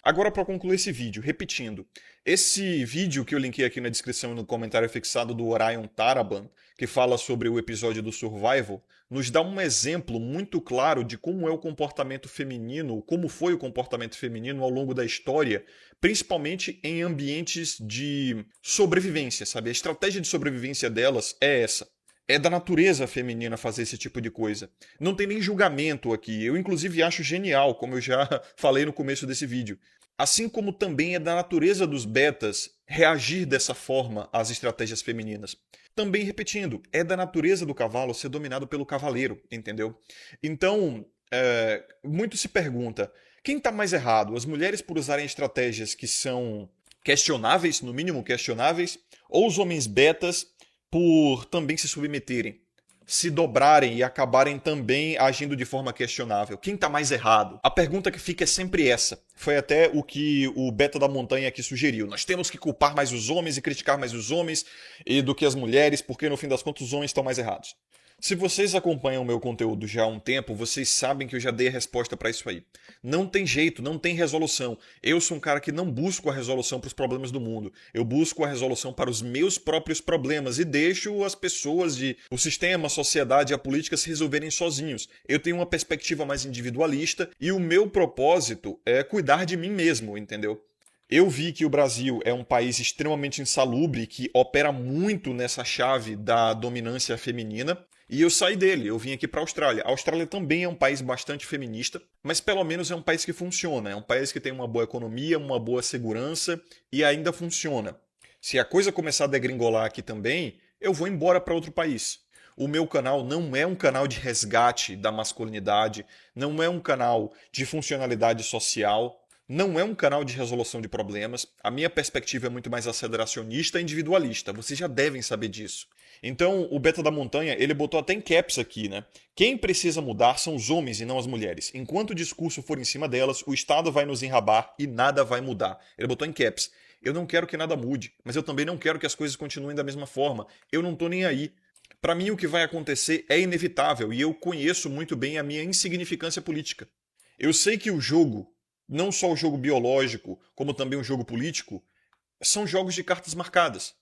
Agora, para concluir esse vídeo, repetindo, esse vídeo que eu linkei aqui na descrição e no comentário fixado do Orion Taraban, que fala sobre o episódio do Survival, nos dá um exemplo muito claro de como é o comportamento feminino, como foi o comportamento feminino ao longo da história, principalmente em ambientes de sobrevivência, sabe? A estratégia de sobrevivência delas é essa. É da natureza feminina fazer esse tipo de coisa. Não tem nem julgamento aqui. Eu, inclusive, acho genial, como eu já falei no começo desse vídeo. Assim como também é da natureza dos betas reagir dessa forma às estratégias femininas. Também repetindo, é da natureza do cavalo ser dominado pelo cavaleiro, entendeu? Então, muito se pergunta, quem está mais errado? As mulheres por usarem estratégias que são questionáveis, no mínimo questionáveis, ou os homens betas por também se submeterem, se dobrarem e acabarem também agindo de forma questionável? Quem está mais errado? A pergunta que fica é sempre essa. Foi até o que o Beta da Montanha aqui sugeriu. Nós temos que culpar mais os homens e criticar mais os homens do que as mulheres, porque no fim das contas os homens estão mais errados. Se vocês acompanham o meu conteúdo já há um tempo, vocês sabem que eu já dei a resposta para isso aí. Não tem jeito, não tem resolução. Eu sou um cara que não busco a resolução para os problemas do mundo. Eu busco a resolução para os meus próprios problemas e deixo as pessoas, o sistema, a sociedade e a política se resolverem sozinhos. Eu tenho uma perspectiva mais individualista e o meu propósito é cuidar de mim mesmo, entendeu? Eu vi que o Brasil é um país extremamente insalubre, que opera muito nessa chave da dominância feminina. E eu saí dele, eu vim aqui para a Austrália. A Austrália também é um país bastante feminista, mas pelo menos é um país que funciona. É um país que tem uma boa economia, uma boa segurança e ainda funciona. Se a coisa começar a degringolar aqui também, eu vou embora para outro país. O meu canal não é um canal de resgate da masculinidade, não é um canal de funcionalidade social, não é um canal de resolução de problemas. A minha perspectiva é muito mais aceleracionista e individualista. Vocês já devem saber disso. Então, o Beta da Montanha, ele botou até em caps aqui, né? Quem precisa mudar são os homens e não as mulheres. Enquanto o discurso for em cima delas, o Estado vai nos enrabar e nada vai mudar. Ele botou em caps. Eu não quero que nada mude, mas eu também não quero que as coisas continuem da mesma forma. Eu não tô nem aí. Para mim, o que vai acontecer é inevitável e eu conheço muito bem a minha insignificância política. Eu sei que o jogo, não só o jogo biológico, como também o jogo político, são jogos de cartas marcadas.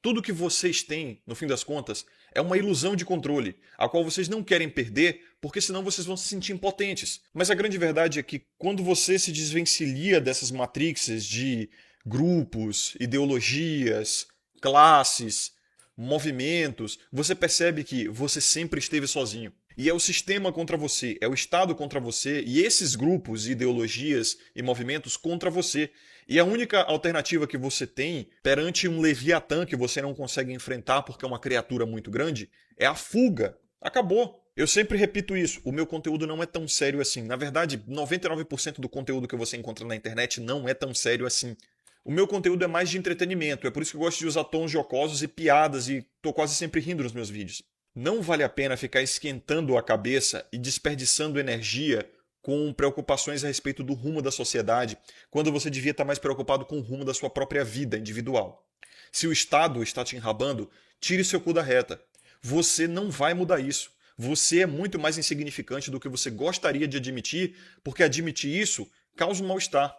Tudo que vocês têm, no fim das contas, é uma ilusão de controle, a qual vocês não querem perder, porque senão vocês vão se sentir impotentes. Mas a grande verdade é que quando você se desvencilha dessas matrixes de grupos, ideologias, classes, movimentos, você percebe que você sempre esteve sozinho. E é o sistema contra você, é o Estado contra você, e esses grupos, ideologias e movimentos contra você. E a única alternativa que você tem perante um Leviatã que você não consegue enfrentar porque é uma criatura muito grande é a fuga. Acabou. Eu sempre repito isso, o meu conteúdo não é tão sério assim. Na verdade, 99% do conteúdo que você encontra na internet não é tão sério assim. O meu conteúdo é mais de entretenimento, é por isso que eu gosto de usar tons jocosos e piadas e tô quase sempre rindo nos meus vídeos. Não vale a pena ficar esquentando a cabeça e desperdiçando energia com preocupações a respeito do rumo da sociedade, quando você devia estar mais preocupado com o rumo da sua própria vida individual. Se o Estado está te enrabando, tire seu cu da reta. Você não vai mudar isso. Você é muito mais insignificante do que você gostaria de admitir, porque admitir isso causa um mal-estar.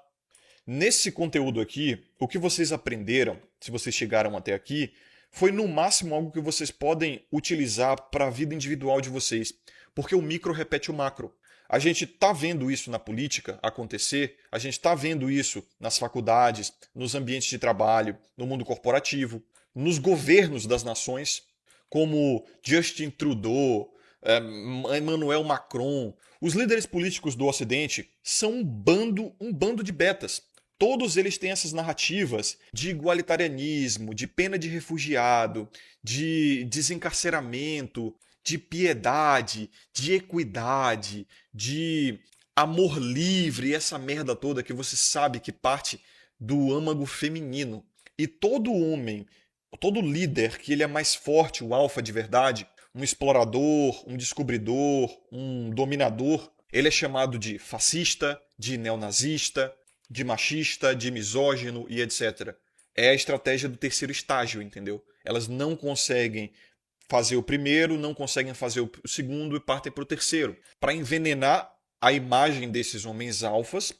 Nesse conteúdo aqui, o que vocês aprenderam, se vocês chegaram até aqui, foi no máximo algo que vocês podem utilizar para a vida individual de vocês, porque o micro repete o macro. A gente está vendo isso na política acontecer, a gente está vendo isso nas faculdades, nos ambientes de trabalho, no mundo corporativo, nos governos das nações, como Justin Trudeau, Emmanuel Macron. Os líderes políticos do Ocidente são um bando de betas. Todos eles têm essas narrativas de igualitarianismo, de pena de refugiado, de desencarceramento, de piedade, de equidade, de amor livre, essa merda toda que você sabe que parte do âmago feminino. E todo homem, todo líder que ele é mais forte, o alfa de verdade, um explorador, um descobridor, um dominador, ele é chamado de fascista, de neonazista, de machista, de misógino e etc. É a estratégia do terceiro estágio, entendeu? Elas não conseguem fazer o primeiro, não conseguem fazer o segundo e partem para o terceiro, para envenenar a imagem desses homens alfas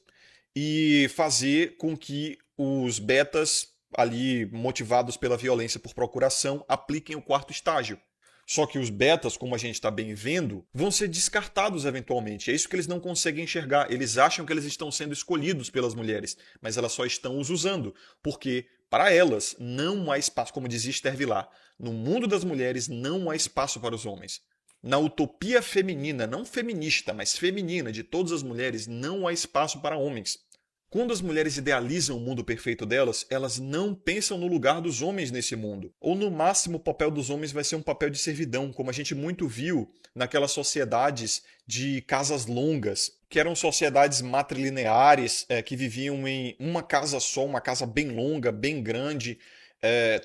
e fazer com que os betas, ali motivados pela violência por procuração, apliquem o quarto estágio. Só que os betas, como a gente está bem vendo, vão ser descartados eventualmente. É isso que eles não conseguem enxergar. Eles acham que eles estão sendo escolhidos pelas mulheres, mas elas só estão os usando, porque para elas não há espaço, como dizia Esther Vilar, no mundo das mulheres não há espaço para os homens. Na utopia feminina, não feminista, mas feminina, de todas as mulheres, não há espaço para homens. Quando as mulheres idealizam o mundo perfeito delas, elas não pensam no lugar dos homens nesse mundo. Ou no máximo o papel dos homens vai ser um papel de servidão, como a gente muito viu naquelas sociedades de casas longas, que eram sociedades matrilineares, que viviam em uma casa só, uma casa bem longa, bem grande,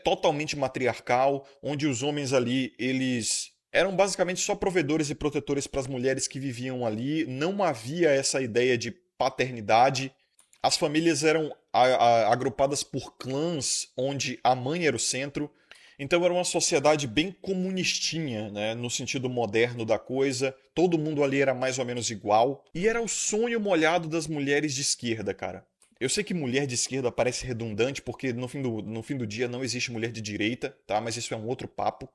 totalmente matriarcal, onde os homens ali, eles eram basicamente só provedores e protetores para as mulheres que viviam ali, não havia essa ideia de paternidade. As famílias eram agrupadas por clãs, onde a mãe era o centro. Então era uma sociedade bem comunistinha, né, no sentido moderno da coisa. Todo mundo ali era mais ou menos igual. E era o sonho molhado das mulheres de esquerda, cara. Eu sei que mulher de esquerda parece redundante, porque no fim do dia não existe mulher de direita, tá? Mas isso é um outro papo.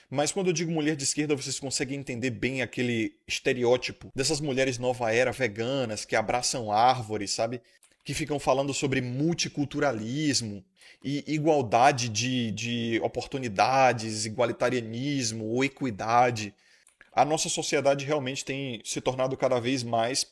Mas quando eu digo mulher de esquerda, vocês conseguem entender bem aquele estereótipo dessas mulheres nova era veganas que abraçam árvores, sabe? Que ficam falando sobre multiculturalismo e igualdade de oportunidades, igualitarianismo ou equidade. A nossa sociedade realmente tem se tornado cada vez mais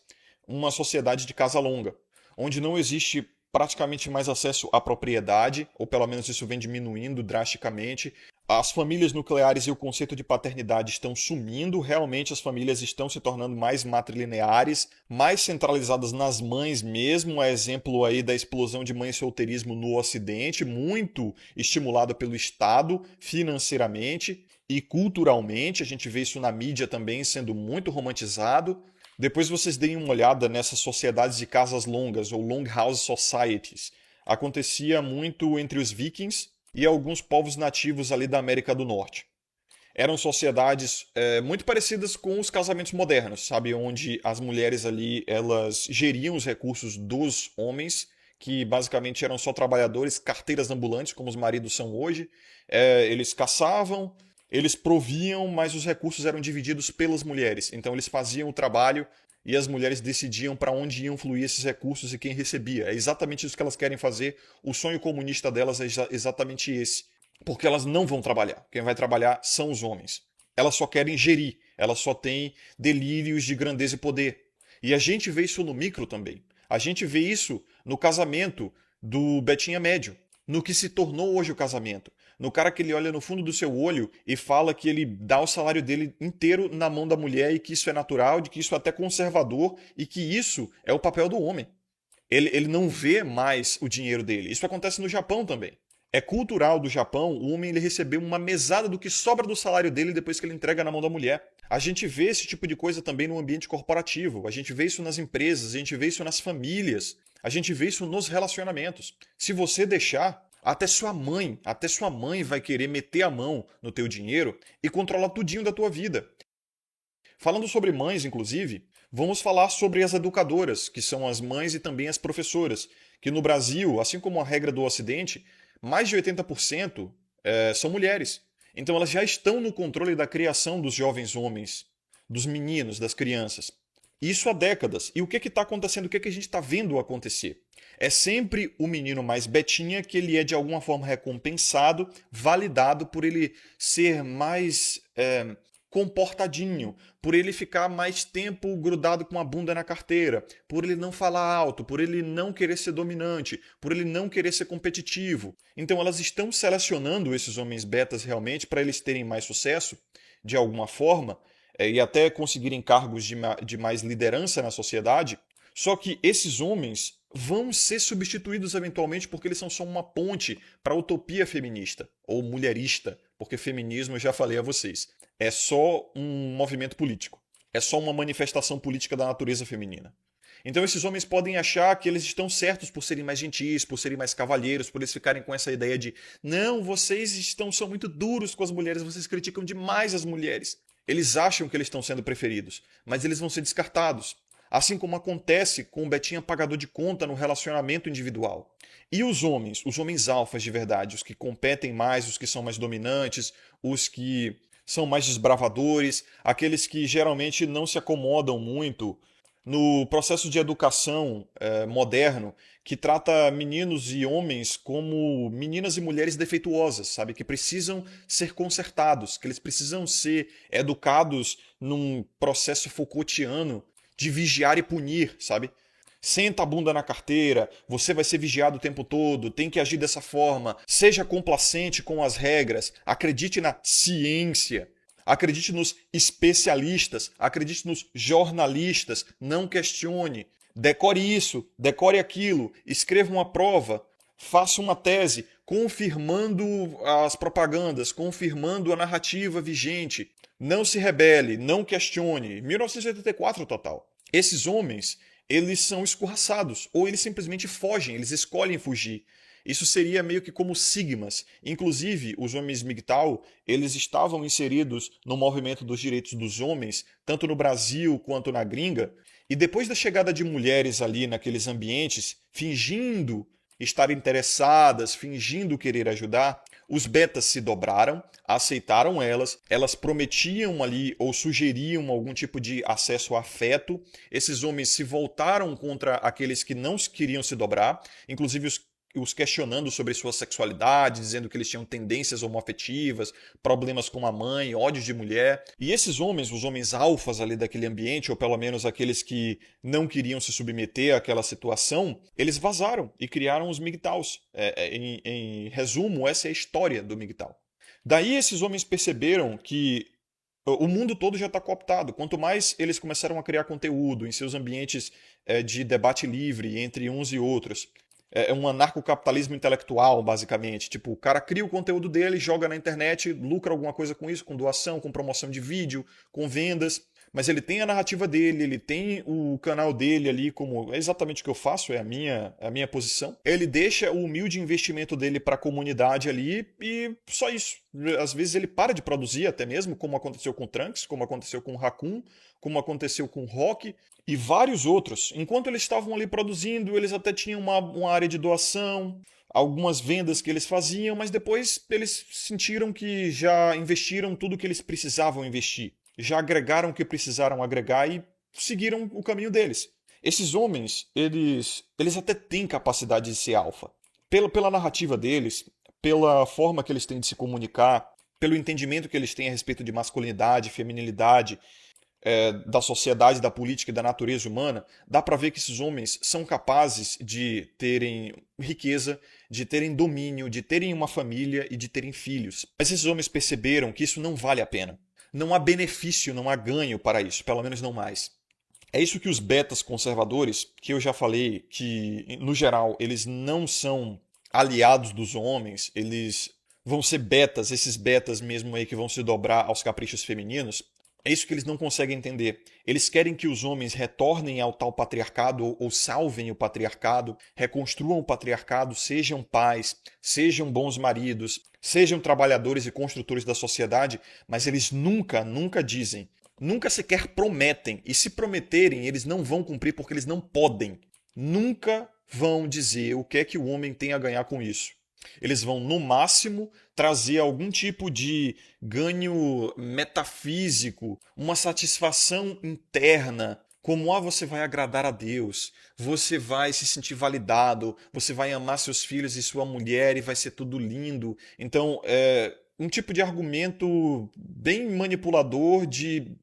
uma sociedade de casa longa, onde não existe praticamente mais acesso à propriedade, ou pelo menos isso vem diminuindo drasticamente. As famílias nucleares e o conceito de paternidade estão sumindo, realmente as famílias estão se tornando mais matrilineares, mais centralizadas nas mães mesmo, a exemplo aí da explosão de mãe-solteirismo no Ocidente, muito estimulado pelo Estado financeiramente e culturalmente, a gente vê isso na mídia também sendo muito romantizado. Depois vocês deem uma olhada nessas sociedades de casas longas, ou long house societies. Acontecia muito entre os vikings e alguns povos nativos ali da América do Norte. Eram sociedades muito parecidas com os casamentos modernos, sabe? Onde as mulheres ali, elas geriam os recursos dos homens, que basicamente eram só trabalhadores, carteiras ambulantes, como os maridos são hoje. Eles caçavam, eles proviam, mas os recursos eram divididos pelas mulheres. Então eles faziam o trabalho e as mulheres decidiam para onde iam fluir esses recursos e quem recebia. É exatamente isso que elas querem fazer. O sonho comunista delas é exatamente esse. Porque elas não vão trabalhar. Quem vai trabalhar são os homens. Elas só querem gerir. Elas só têm delírios de grandeza e poder. E a gente vê isso no micro também. A gente vê isso no casamento do Betinha Médio. No que se tornou hoje o casamento. No cara que ele olha no fundo do seu olho e fala que ele dá o salário dele inteiro na mão da mulher e que isso é natural, de que isso é até conservador e que isso é o papel do homem. Ele não vê mais o dinheiro dele. Isso acontece no Japão também. É cultural do Japão o homem ele receber uma mesada do que sobra do salário dele depois que ele entrega na mão da mulher. A gente vê esse tipo de coisa também no ambiente corporativo. A gente vê isso nas empresas, a gente vê isso nas famílias, a gente vê isso nos relacionamentos. Se você deixar, até sua mãe vai querer meter a mão no teu dinheiro e controlar tudinho da tua vida. Falando sobre mães, inclusive, vamos falar sobre as educadoras, que são as mães e também as professoras, que no Brasil, assim como a regra do Ocidente, mais de 80% são mulheres. Então elas já estão no controle da criação dos jovens homens, dos meninos, das crianças. Isso há décadas. E o que está acontecendo? O que a gente está vendo acontecer? É sempre o menino mais betinha que ele é de alguma forma recompensado, validado por ele ser mais comportadinho, por ele ficar mais tempo grudado com a bunda na carteira, por ele não falar alto, por ele não querer ser dominante, por ele não querer ser competitivo. Então elas estão selecionando esses homens betas realmente para eles terem mais sucesso, de alguma forma, e até conseguirem cargos de mais liderança na sociedade. Só que esses homens vão ser substituídos eventualmente porque eles são só uma ponte para a utopia feminista ou mulherista, porque feminismo, eu já falei a vocês, é só um movimento político, é só uma manifestação política da natureza feminina. Então esses homens podem achar que eles estão certos por serem mais gentis, por serem mais cavalheiros, por eles ficarem com essa ideia de não, vocês são muito duros com as mulheres, vocês criticam demais as mulheres. Eles acham que eles estão sendo preferidos, mas eles vão ser descartados. Assim como acontece com o Betinha pagador de conta no relacionamento individual. E os homens alfas de verdade, os que competem mais, os que são mais dominantes, os que são mais desbravadores, aqueles que geralmente não se acomodam muito no processo de educação moderno, que trata meninos e homens como meninas e mulheres defeituosas, sabe? Que precisam ser consertados, que eles precisam ser educados num processo Foucaultiano de vigiar e punir, sabe? Senta a bunda na carteira, você vai ser vigiado o tempo todo, tem que agir dessa forma, seja complacente com as regras, acredite na ciência, acredite nos especialistas, acredite nos jornalistas, não questione, decore isso, decore aquilo, escreva uma prova, faça uma tese confirmando as propagandas, confirmando a narrativa vigente. Não se rebele, não questione. 1984 total. Esses homens, eles são escorraçados, ou eles simplesmente fogem, eles escolhem fugir. Isso seria meio que como sigmas. Inclusive, os homens MGTOW, eles estavam inseridos no movimento dos direitos dos homens, tanto no Brasil quanto na gringa. E depois da chegada de mulheres ali naqueles ambientes, fingindo estar interessadas, fingindo querer ajudar, os betas se dobraram, aceitaram elas prometiam ali ou sugeriam algum tipo de acesso a afeto. Esses homens se voltaram contra aqueles que não queriam se dobrar, inclusive os questionando sobre sua sexualidade, dizendo que eles tinham tendências homoafetivas, problemas com a mãe, ódio de mulher. E esses homens, os homens alfas ali daquele ambiente, ou pelo menos aqueles que não queriam se submeter àquela situação, eles vazaram e criaram os MGTOWs. Em resumo, essa é a história do MGTOW. Daí esses homens perceberam que o mundo todo já está cooptado. Quanto mais eles começaram a criar conteúdo em seus ambientes de debate livre entre uns e outros, é um anarcocapitalismo intelectual, basicamente. Tipo, o cara cria o conteúdo dele, joga na internet, lucra alguma coisa com isso, com doação, com promoção de vídeo, com vendas. mas ele tem a narrativa dele, ele tem o canal dele ali como é exatamente o que eu faço, é a minha posição. Ele deixa o humilde investimento dele para a comunidade ali e só isso. Às vezes ele para de produzir até mesmo, como aconteceu com o Trunks, como aconteceu com o Raccoon, como aconteceu com o Rock e vários outros. Enquanto eles estavam ali produzindo, eles até tinham uma área de doação, algumas vendas que eles faziam, mas depois eles sentiram que já investiram tudo que eles precisavam investir. Já agregaram o que precisaram agregar e seguiram o caminho deles. Esses homens, eles até têm capacidade de ser alfa. Pela narrativa deles, pela forma que eles têm de se comunicar, pelo entendimento que eles têm a respeito de masculinidade, feminilidade, da sociedade, da política e da natureza humana, dá para ver que esses homens são capazes de terem riqueza, de terem domínio, de terem uma família e de terem filhos. Mas esses homens perceberam que isso não vale a pena. Não há benefício, não há ganho para isso, pelo menos não mais. É isso que os betas conservadores, que eu já falei, que no geral eles não são aliados dos homens, eles vão ser betas, esses betas mesmo aí que vão se dobrar aos caprichos femininos. É isso que eles não conseguem entender. Eles querem que os homens retornem ao tal patriarcado ou salvem o patriarcado, reconstruam o patriarcado, sejam pais, sejam bons maridos, sejam trabalhadores e construtores da sociedade, mas eles nunca dizem, nunca sequer prometem. E se prometerem, eles não vão cumprir porque eles não podem. Nunca vão dizer o que é que o homem tem a ganhar com isso. Eles vão, no máximo, trazer algum tipo de ganho metafísico, uma satisfação interna, como você vai agradar a Deus, você vai se sentir validado, você vai amar seus filhos e sua mulher e vai ser tudo lindo. Então, um tipo de argumento bem manipulador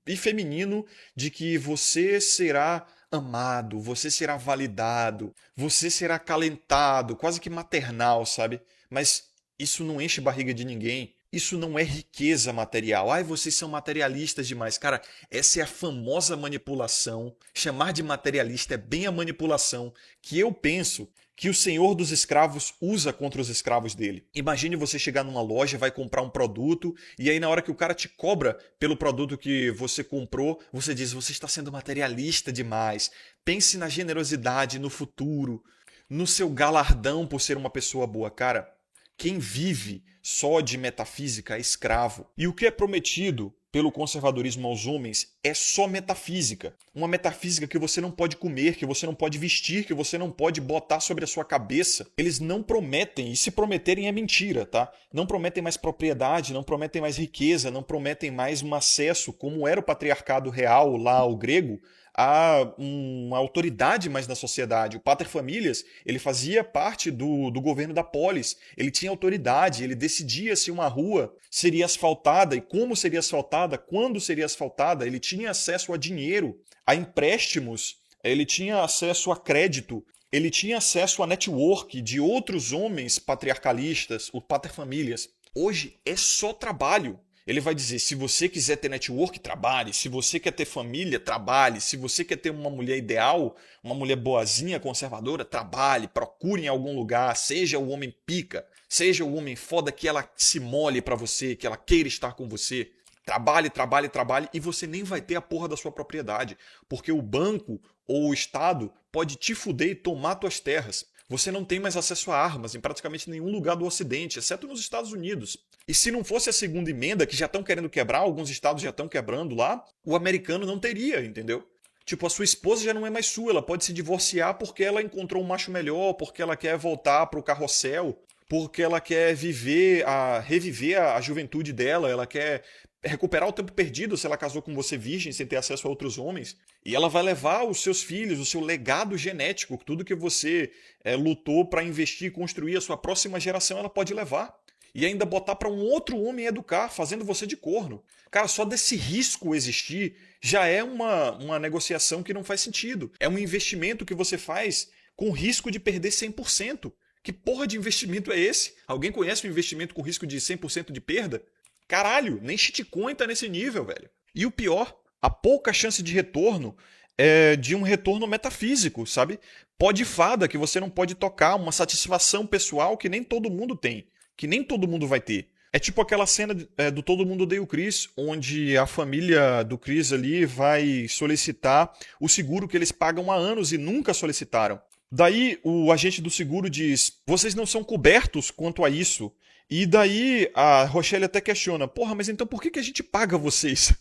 e feminino de que você será amado, você será validado, você será acalentado, quase que maternal, sabe? Mas isso não enche barriga de ninguém. Isso não é riqueza material. Ai, vocês são materialistas demais. Cara, essa é a famosa manipulação. Chamar de materialista é bem a manipulação que eu penso que o senhor dos escravos usa contra os escravos dele. Imagine você chegar numa loja, vai comprar um produto, e aí na hora que o cara te cobra pelo produto que você comprou, você diz, você está sendo materialista demais. Pense na generosidade, no futuro, no seu galardão por ser uma pessoa boa. Cara, quem vive só de metafísica é escravo. E o que é prometido pelo conservadorismo aos homens é só metafísica. Uma metafísica que você não pode comer, que você não pode vestir, que você não pode botar sobre a sua cabeça. Eles não prometem, e se prometerem é mentira, tá? Não prometem mais propriedade, não prometem mais riqueza, não prometem mais um acesso, como era o patriarcado real lá, o grego, a uma autoridade mais na sociedade. O paterfamilias, ele fazia parte do governo da polis, ele tinha autoridade, ele decidia se uma rua seria asfaltada e como seria asfaltada, quando seria asfaltada, ele tinha acesso a dinheiro, a empréstimos, ele tinha acesso a crédito, ele tinha acesso a network de outros homens patriarcalistas, o paterfamilias. Hoje é só trabalho. Ele vai dizer, se você quiser ter network, trabalhe. Se você quer ter família, trabalhe. Se você quer ter uma mulher ideal, uma mulher boazinha, conservadora, trabalhe. Procure em algum lugar. Seja o homem pica. Seja o homem foda que ela se mole pra você, que ela queira estar com você. Trabalhe, trabalhe, trabalhe e você nem vai ter a porra da sua propriedade. Porque o banco ou o Estado pode te fuder e tomar tuas terras. Você não tem mais acesso a armas em praticamente nenhum lugar do Ocidente, exceto nos Estados Unidos. E se não fosse a segunda emenda, que já estão querendo quebrar, alguns estados já estão quebrando lá, o americano não teria, entendeu? Tipo, a sua esposa já não é mais sua, ela pode se divorciar porque ela encontrou um macho melhor, porque ela quer voltar pro carrossel, porque ela quer reviver a juventude dela, ela quer recuperar o tempo perdido se ela casou com você virgem, sem ter acesso a outros homens. E ela vai levar os seus filhos, o seu legado genético, tudo que você lutou para investir e construir a sua próxima geração, ela pode levar. E ainda botar para um outro homem educar, fazendo você de corno. Cara, só desse risco existir já é uma negociação que não faz sentido. É um investimento que você faz com risco de perder 100%. Que porra de investimento é esse? Alguém conhece um investimento com risco de 100% de perda? Caralho, nem shitcoin tá nesse nível, velho. E o pior, a pouca chance de retorno é de um retorno metafísico, sabe? Pó de fada que você não pode tocar, uma satisfação pessoal que nem todo mundo tem. Que nem todo mundo vai ter. É tipo aquela cena do Todo Mundo Odeia o Chris, onde a família do Chris ali vai solicitar o seguro que eles pagam há anos e nunca solicitaram. Daí o agente do seguro diz: vocês não são cobertos quanto a isso. E daí a Rochelle até questiona: porra, mas então por que a gente paga vocês?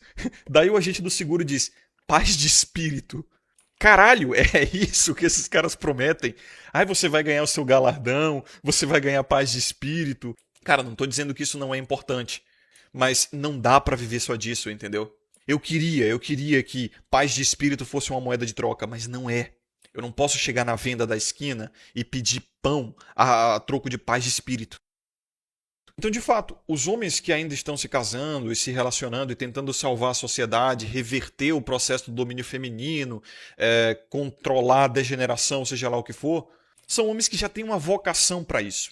Daí o agente do seguro diz: paz de espírito. Caralho, é isso que esses caras prometem. Aí você vai ganhar o seu galardão, você vai ganhar paz de espírito. Cara, não tô dizendo que isso não é importante, mas não dá pra viver só disso, entendeu? Eu queria que paz de espírito fosse uma moeda de troca, mas não é. Eu não posso chegar na venda da esquina e pedir pão a troco de paz de espírito. Então, de fato, os homens que ainda estão se casando e se relacionando e tentando salvar a sociedade, reverter o processo do domínio feminino, controlar a degeneração, seja lá o que for, são homens que já têm uma vocação para isso.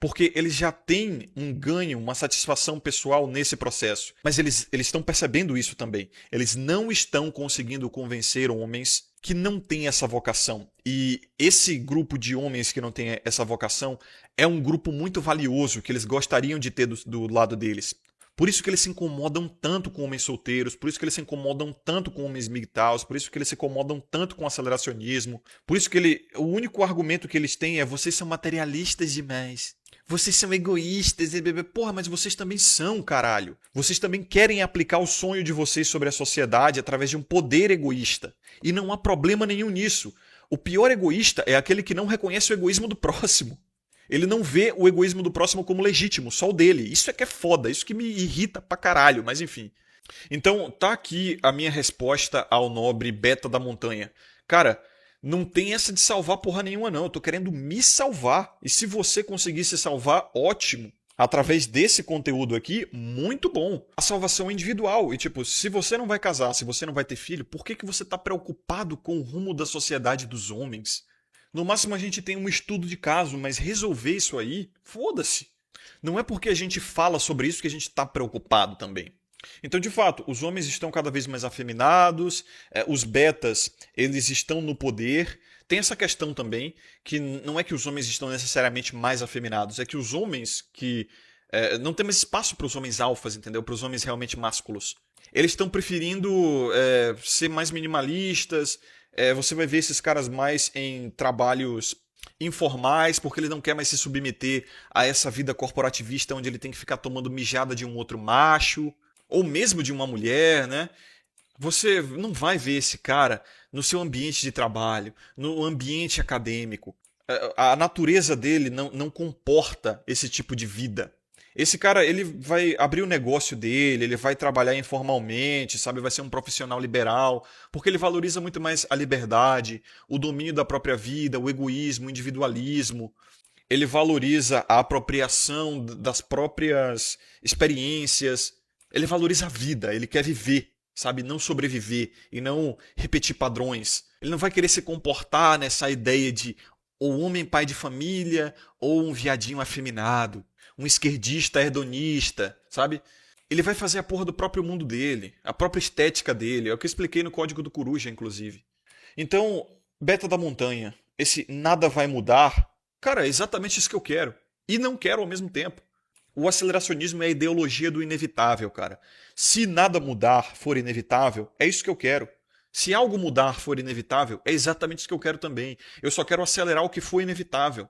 Porque eles já têm um ganho, uma satisfação pessoal nesse processo. Mas eles estão percebendo isso também. Eles não estão conseguindo convencer homens que não têm essa vocação. E esse grupo de homens que não tem essa vocação é um grupo muito valioso que eles gostariam de ter do lado deles. Por isso que eles se incomodam tanto com homens solteiros, por isso que eles se incomodam tanto com homens MGTOWs, por isso que eles se incomodam tanto com aceleracionismo, por isso que o único argumento que eles têm é: vocês são materialistas demais. Vocês são egoístas, porra, mas vocês também são, caralho. Vocês também querem aplicar o sonho de vocês sobre a sociedade através de um poder egoísta. E não há problema nenhum nisso. O pior egoísta é aquele que não reconhece o egoísmo do próximo. Ele não vê o egoísmo do próximo como legítimo, só o dele. Isso é que é foda, isso que me irrita pra caralho, mas enfim. Então, tá aqui a minha resposta ao nobre Beta da Montanha. Cara, não tem essa de salvar porra nenhuma, não. Eu tô querendo me salvar. E se você conseguir se salvar, ótimo. Através desse conteúdo aqui, muito bom. A salvação é individual. E tipo, se você não vai casar, se você não vai ter filho, por que você tá preocupado com o rumo da sociedade dos homens? No máximo a gente tem um estudo de caso, mas resolver isso aí, foda-se. Não é porque a gente fala sobre isso que a gente tá preocupado também. Então, de fato, os homens estão cada vez mais afeminados, os betas, eles estão no poder. Tem essa questão também, que não é que os homens estão necessariamente mais afeminados, é que os homens que... não tem mais espaço para os homens alfas, entendeu? Para os homens realmente másculos. Eles estão preferindo ser mais minimalistas, você vai ver esses caras mais em trabalhos informais, porque ele não quer mais se submeter a essa vida corporativista onde ele tem que ficar tomando mijada de um outro macho, ou mesmo de uma mulher, né? Você não vai ver esse cara no seu ambiente de trabalho, no ambiente acadêmico. A natureza dele não comporta esse tipo de vida. Esse cara, ele vai abrir o negócio dele, ele vai trabalhar informalmente, sabe? Vai ser um profissional liberal, porque ele valoriza muito mais a liberdade, o domínio da própria vida, o egoísmo, o individualismo. Ele valoriza a apropriação das próprias experiências. Ele valoriza a vida, ele quer viver, sabe? Não sobreviver e não repetir padrões. Ele não vai querer se comportar nessa ideia de ou homem pai de família ou um viadinho afeminado, um esquerdista hedonista, sabe? Ele vai fazer a porra do próprio mundo dele, a própria estética dele. É o que eu expliquei no Código do Coruja, inclusive. Então, Beta da Montanha, esse nada vai mudar, cara, é exatamente isso que eu quero. E não quero ao mesmo tempo. O aceleracionismo é a ideologia do inevitável, cara. Se nada mudar for inevitável, é isso que eu quero. Se algo mudar for inevitável, é exatamente isso que eu quero também. Eu só quero acelerar o que for inevitável.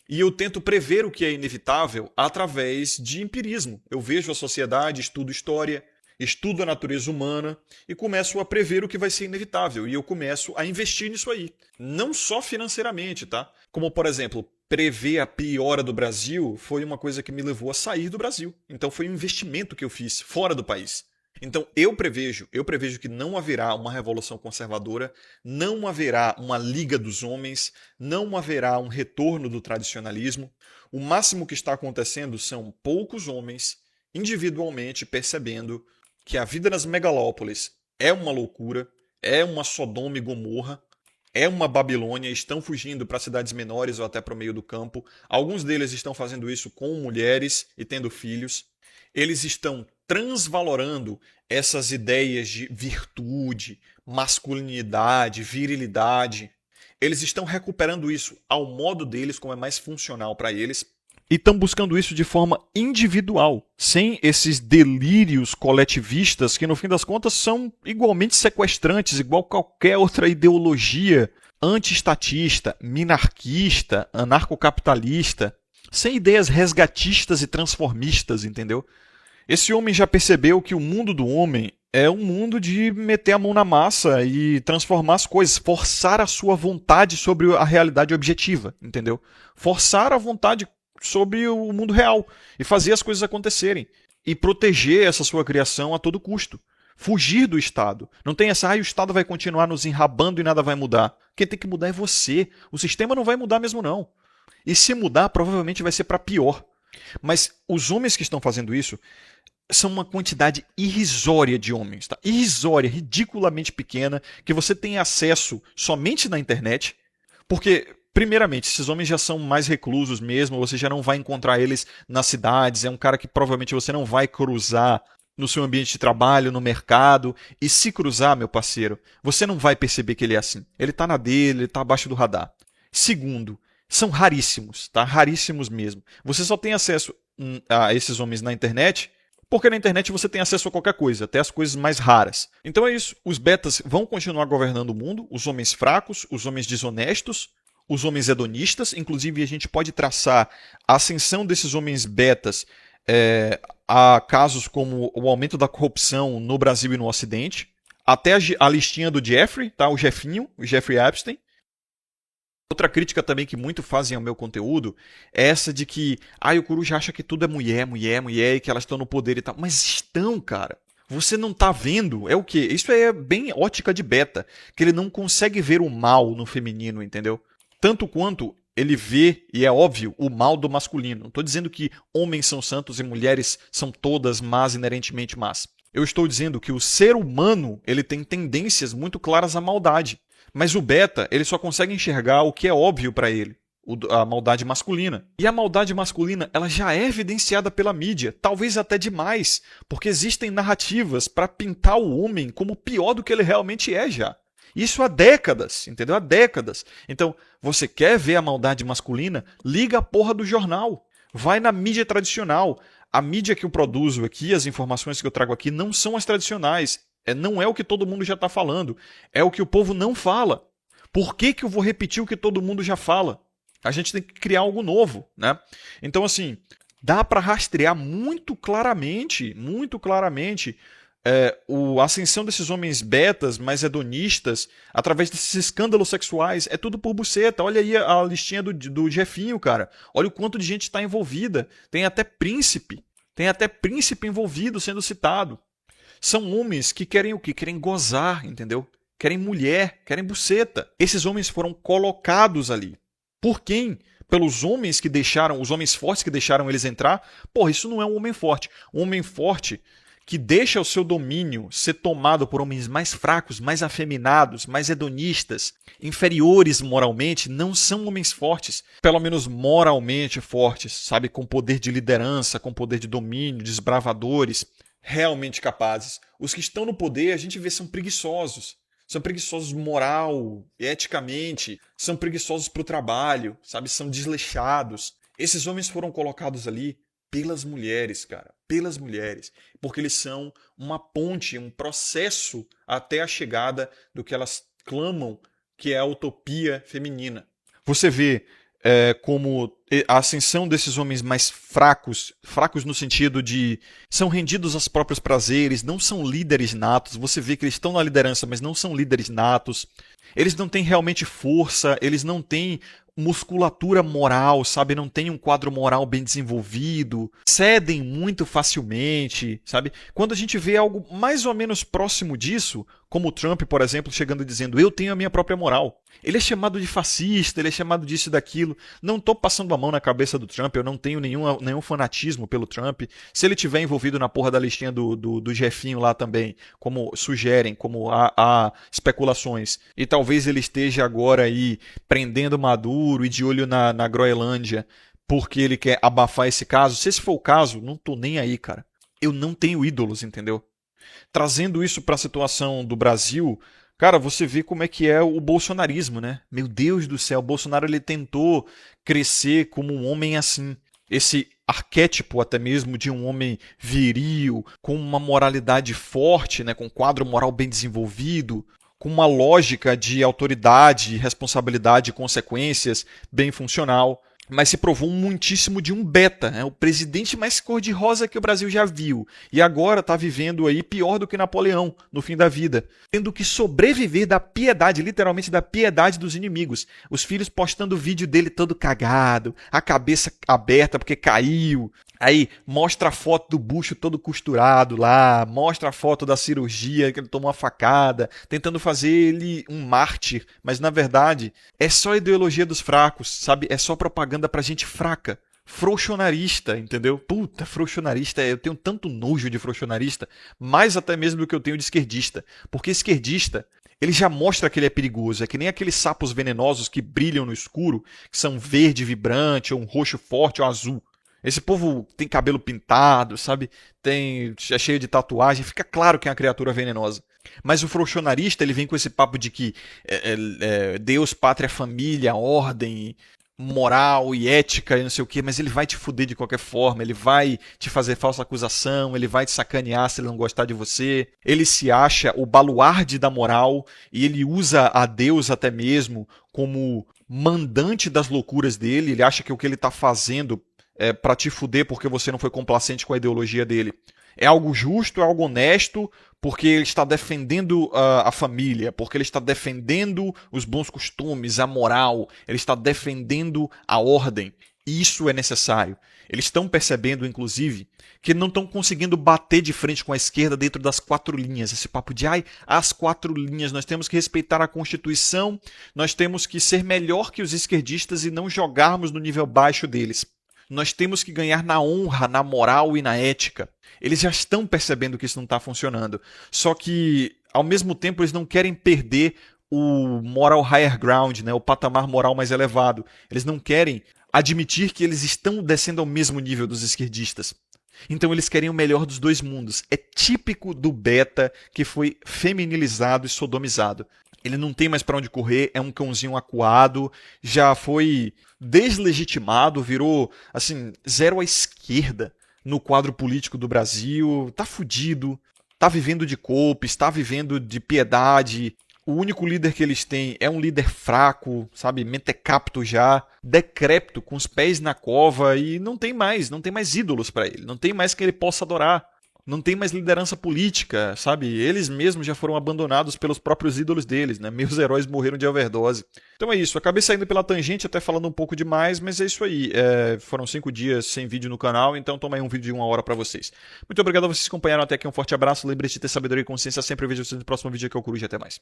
E eu tento prever o que é inevitável através de empirismo. Eu vejo a sociedade, estudo história, estudo a natureza humana e começo a prever o que vai ser inevitável. E eu começo a investir nisso aí. Não só financeiramente, tá? Como, por exemplo, prever a piora do Brasil foi uma coisa que me levou a sair do Brasil. Então foi um investimento que eu fiz fora do país. Então eu prevejo que não haverá uma revolução conservadora, não haverá uma liga dos homens, não haverá um retorno do tradicionalismo. O máximo que está acontecendo são poucos homens individualmente percebendo que a vida nas megalópolis é uma loucura, é uma Sodoma e Gomorra, é uma Babilônia, estão fugindo para cidades menores ou até para o meio do campo. Alguns deles estão fazendo isso com mulheres e tendo filhos. Eles estão transvalorando essas ideias de virtude, masculinidade, virilidade. Eles estão recuperando isso ao modo deles, como é mais funcional para eles. E estão buscando isso de forma individual, sem esses delírios coletivistas que, no fim das contas, são igualmente sequestrantes, igual qualquer outra ideologia anti-estatista, minarquista, anarcocapitalista, sem ideias resgatistas e transformistas, entendeu? Esse homem já percebeu que o mundo do homem é um mundo de meter a mão na massa e transformar as coisas, forçar a sua vontade sobre a realidade objetiva, entendeu? Forçar a vontade sobre o mundo real e fazer as coisas acontecerem e proteger essa sua criação a todo custo. Fugir do Estado. Não tem essa, o Estado vai continuar nos enrabando e nada vai mudar. Quem tem que mudar é você. O sistema não vai mudar mesmo não. E se mudar, provavelmente vai ser para pior. Mas os homens que estão fazendo isso são uma quantidade irrisória de homens, tá? Irrisória, ridiculamente pequena, que você tem acesso somente na internet, porque primeiramente, esses homens já são mais reclusos mesmo, você já não vai encontrar eles nas cidades, é um cara que provavelmente você não vai cruzar no seu ambiente de trabalho, no mercado, e se cruzar, meu parceiro, você não vai perceber que ele é assim. Ele tá na dele, ele tá abaixo do radar. Segundo, são raríssimos, tá? Raríssimos mesmo. Você só tem acesso a esses homens na internet, porque na internet você tem acesso a qualquer coisa, até as coisas mais raras. Então é isso, os betas vão continuar governando o mundo, os homens fracos, os homens desonestos, os homens hedonistas, inclusive a gente pode traçar a ascensão desses homens betas a casos como o aumento da corrupção no Brasil e no Ocidente, até a listinha do Jeffrey, tá? O Jeffrey Epstein. Outra crítica também que muito fazem ao meu conteúdo é essa de que o Coruja acha que tudo é mulher, mulher, mulher e que elas estão no poder e tal. Mas estão, cara. Você não tá vendo. É o quê? Isso é bem ótica de beta, que ele não consegue ver o mal no feminino, entendeu? Tanto quanto ele vê, e é óbvio, o mal do masculino. Não estou dizendo que homens são santos e mulheres são todas más, inerentemente más. Eu estou dizendo que o ser humano ele tem tendências muito claras à maldade. Mas o beta ele só consegue enxergar o que é óbvio para ele, a maldade masculina. E a maldade masculina ela já é evidenciada pela mídia, talvez até demais, porque existem narrativas para pintar o homem como pior do que ele realmente é já. Isso há décadas, entendeu? Há décadas. Então, você quer ver a maldade masculina? Liga a porra do jornal. Vai na mídia tradicional. A mídia que eu produzo aqui, as informações que eu trago aqui, não são as tradicionais. Não é o que todo mundo já está falando. É o que o povo não fala. Por que eu vou repetir o que todo mundo já fala? A gente tem que criar algo novo, né? Então, assim, dá para rastrear muito claramente, a ascensão desses homens betas, mais hedonistas, através desses escândalos sexuais, é tudo por buceta. Olha aí a listinha do Jefinho, cara. Olha o quanto de gente está envolvida. Tem até príncipe envolvido sendo citado. São homens que querem o quê? Querem gozar, entendeu? Querem mulher, querem buceta. Esses homens foram colocados ali. Por quem? Pelos homens que deixaram, os homens fortes que deixaram eles entrar. Porra, isso não é um homem forte. Um homem forte que deixa o seu domínio ser tomado por homens mais fracos, mais afeminados, mais hedonistas, inferiores moralmente, não são homens fortes, pelo menos moralmente fortes, sabe, com poder de liderança, com poder de domínio, desbravadores, realmente capazes. Os que estão no poder, a gente vê, são preguiçosos. São preguiçosos moral, eticamente, são preguiçosos para o trabalho, sabe, são desleixados. Esses homens foram colocados ali pelas mulheres, cara, pelas mulheres, porque eles são uma ponte, um processo até a chegada do que elas clamam que é a utopia feminina. Você vê como a ascensão desses homens mais fracos no sentido de são rendidos aos próprios prazeres, não são líderes natos, você vê que eles estão na liderança, mas não são líderes natos, eles não têm realmente força, eles não têm musculatura moral, sabe? Não tem um quadro moral bem desenvolvido, cedem muito facilmente, sabe? Quando a gente vê algo mais ou menos próximo disso, como o Trump, por exemplo, chegando e dizendo, eu tenho a minha própria moral. Ele é chamado de fascista, ele é chamado disso e daquilo. Não estou passando a mão na cabeça do Trump, eu não tenho nenhum fanatismo pelo Trump. Se ele tiver envolvido na porra da listinha do Jefinho lá também, como sugerem, como há especulações, e talvez ele esteja agora aí prendendo Maduro e de olho na Groenlândia, porque ele quer abafar esse caso. Se esse for o caso, não tô nem aí, cara. Eu não tenho ídolos, entendeu? Trazendo isso para a situação do Brasil, cara, você vê como é que é o bolsonarismo, né? Meu Deus do céu, o Bolsonaro ele tentou crescer como um homem assim. esse arquétipo até mesmo de um homem viril, com uma moralidade forte, né, com um quadro moral bem desenvolvido, com uma lógica de autoridade, responsabilidade e consequências bem funcional, mas se provou muitíssimo de um beta, né? O presidente mais cor-de-rosa que o Brasil já viu. E agora está vivendo aí pior do que Napoleão no fim da vida. Tendo que sobreviver da piedade, literalmente da piedade dos inimigos. Os filhos postando vídeo dele todo cagado, a cabeça aberta porque caiu. Aí mostra a foto do bucho todo costurado lá, mostra a foto da cirurgia que ele tomou uma facada, tentando fazer ele um mártir, mas na verdade é só ideologia dos fracos, sabe? É só propaganda pra gente fraca. Frouxonarista, entendeu? Puta, frouxonarista, eu tenho tanto nojo de frouxonarista, mais até mesmo do que eu tenho de esquerdista. Porque esquerdista, ele já mostra que ele é perigoso, é que nem aqueles sapos venenosos que brilham no escuro, que são verde vibrante, ou um roxo forte, ou azul. Esse povo tem cabelo pintado, sabe? É cheio de tatuagem, fica claro que é uma criatura venenosa. Mas o frouxonarista, ele vem com esse papo de que Deus, pátria, família, ordem, moral e ética e não sei o quê, mas ele vai te fuder de qualquer forma, ele vai te fazer falsa acusação, ele vai te sacanear se ele não gostar de você. Ele se acha o baluarde da moral e ele usa a Deus até mesmo como mandante das loucuras dele. Ele acha que o que ele está fazendo para te fuder porque você não foi complacente com a ideologia dele. É algo justo, é algo honesto, porque ele está defendendo a família, porque ele está defendendo os bons costumes, a moral, ele está defendendo a ordem. Isso é necessário. Eles estão percebendo, inclusive, que não estão conseguindo bater de frente com a esquerda dentro das 4 linhas. Esse papo de, as 4 linhas, nós temos que respeitar a Constituição, nós temos que ser melhor que os esquerdistas e não jogarmos no nível baixo deles. Nós temos que ganhar na honra, na moral e na ética. Eles já estão percebendo que isso não está funcionando. Só que, ao mesmo tempo, eles não querem perder o moral higher ground, né? O patamar moral mais elevado. Eles não querem admitir que eles estão descendo ao mesmo nível dos esquerdistas. Então eles querem o melhor dos dois mundos. É típico do beta que foi feminilizado e sodomizado. Ele não tem mais para onde correr, é um cãozinho acuado, já foi deslegitimado, virou assim, zero à esquerda no quadro político do Brasil, tá fudido, tá vivendo de golpes, tá vivendo de piedade. O único líder que eles têm é um líder fraco, sabe, mentecapto já, decrépito, com os pés na cova e não tem mais ídolos para ele, não tem mais quem ele possa adorar. Não tem mais liderança política, sabe? Eles mesmos já foram abandonados pelos próprios ídolos deles, né? Meus heróis morreram de overdose. Então é isso, acabei saindo pela tangente, até falando um pouco demais, mas é isso aí. Foram 5 dias sem vídeo no canal, então toma aí um vídeo de 1 hora pra vocês. Muito obrigado a vocês que acompanharam até aqui, um forte abraço, lembre-se de ter sabedoria e consciência, sempre vejo vocês no próximo vídeo, que é o Coruja, até mais.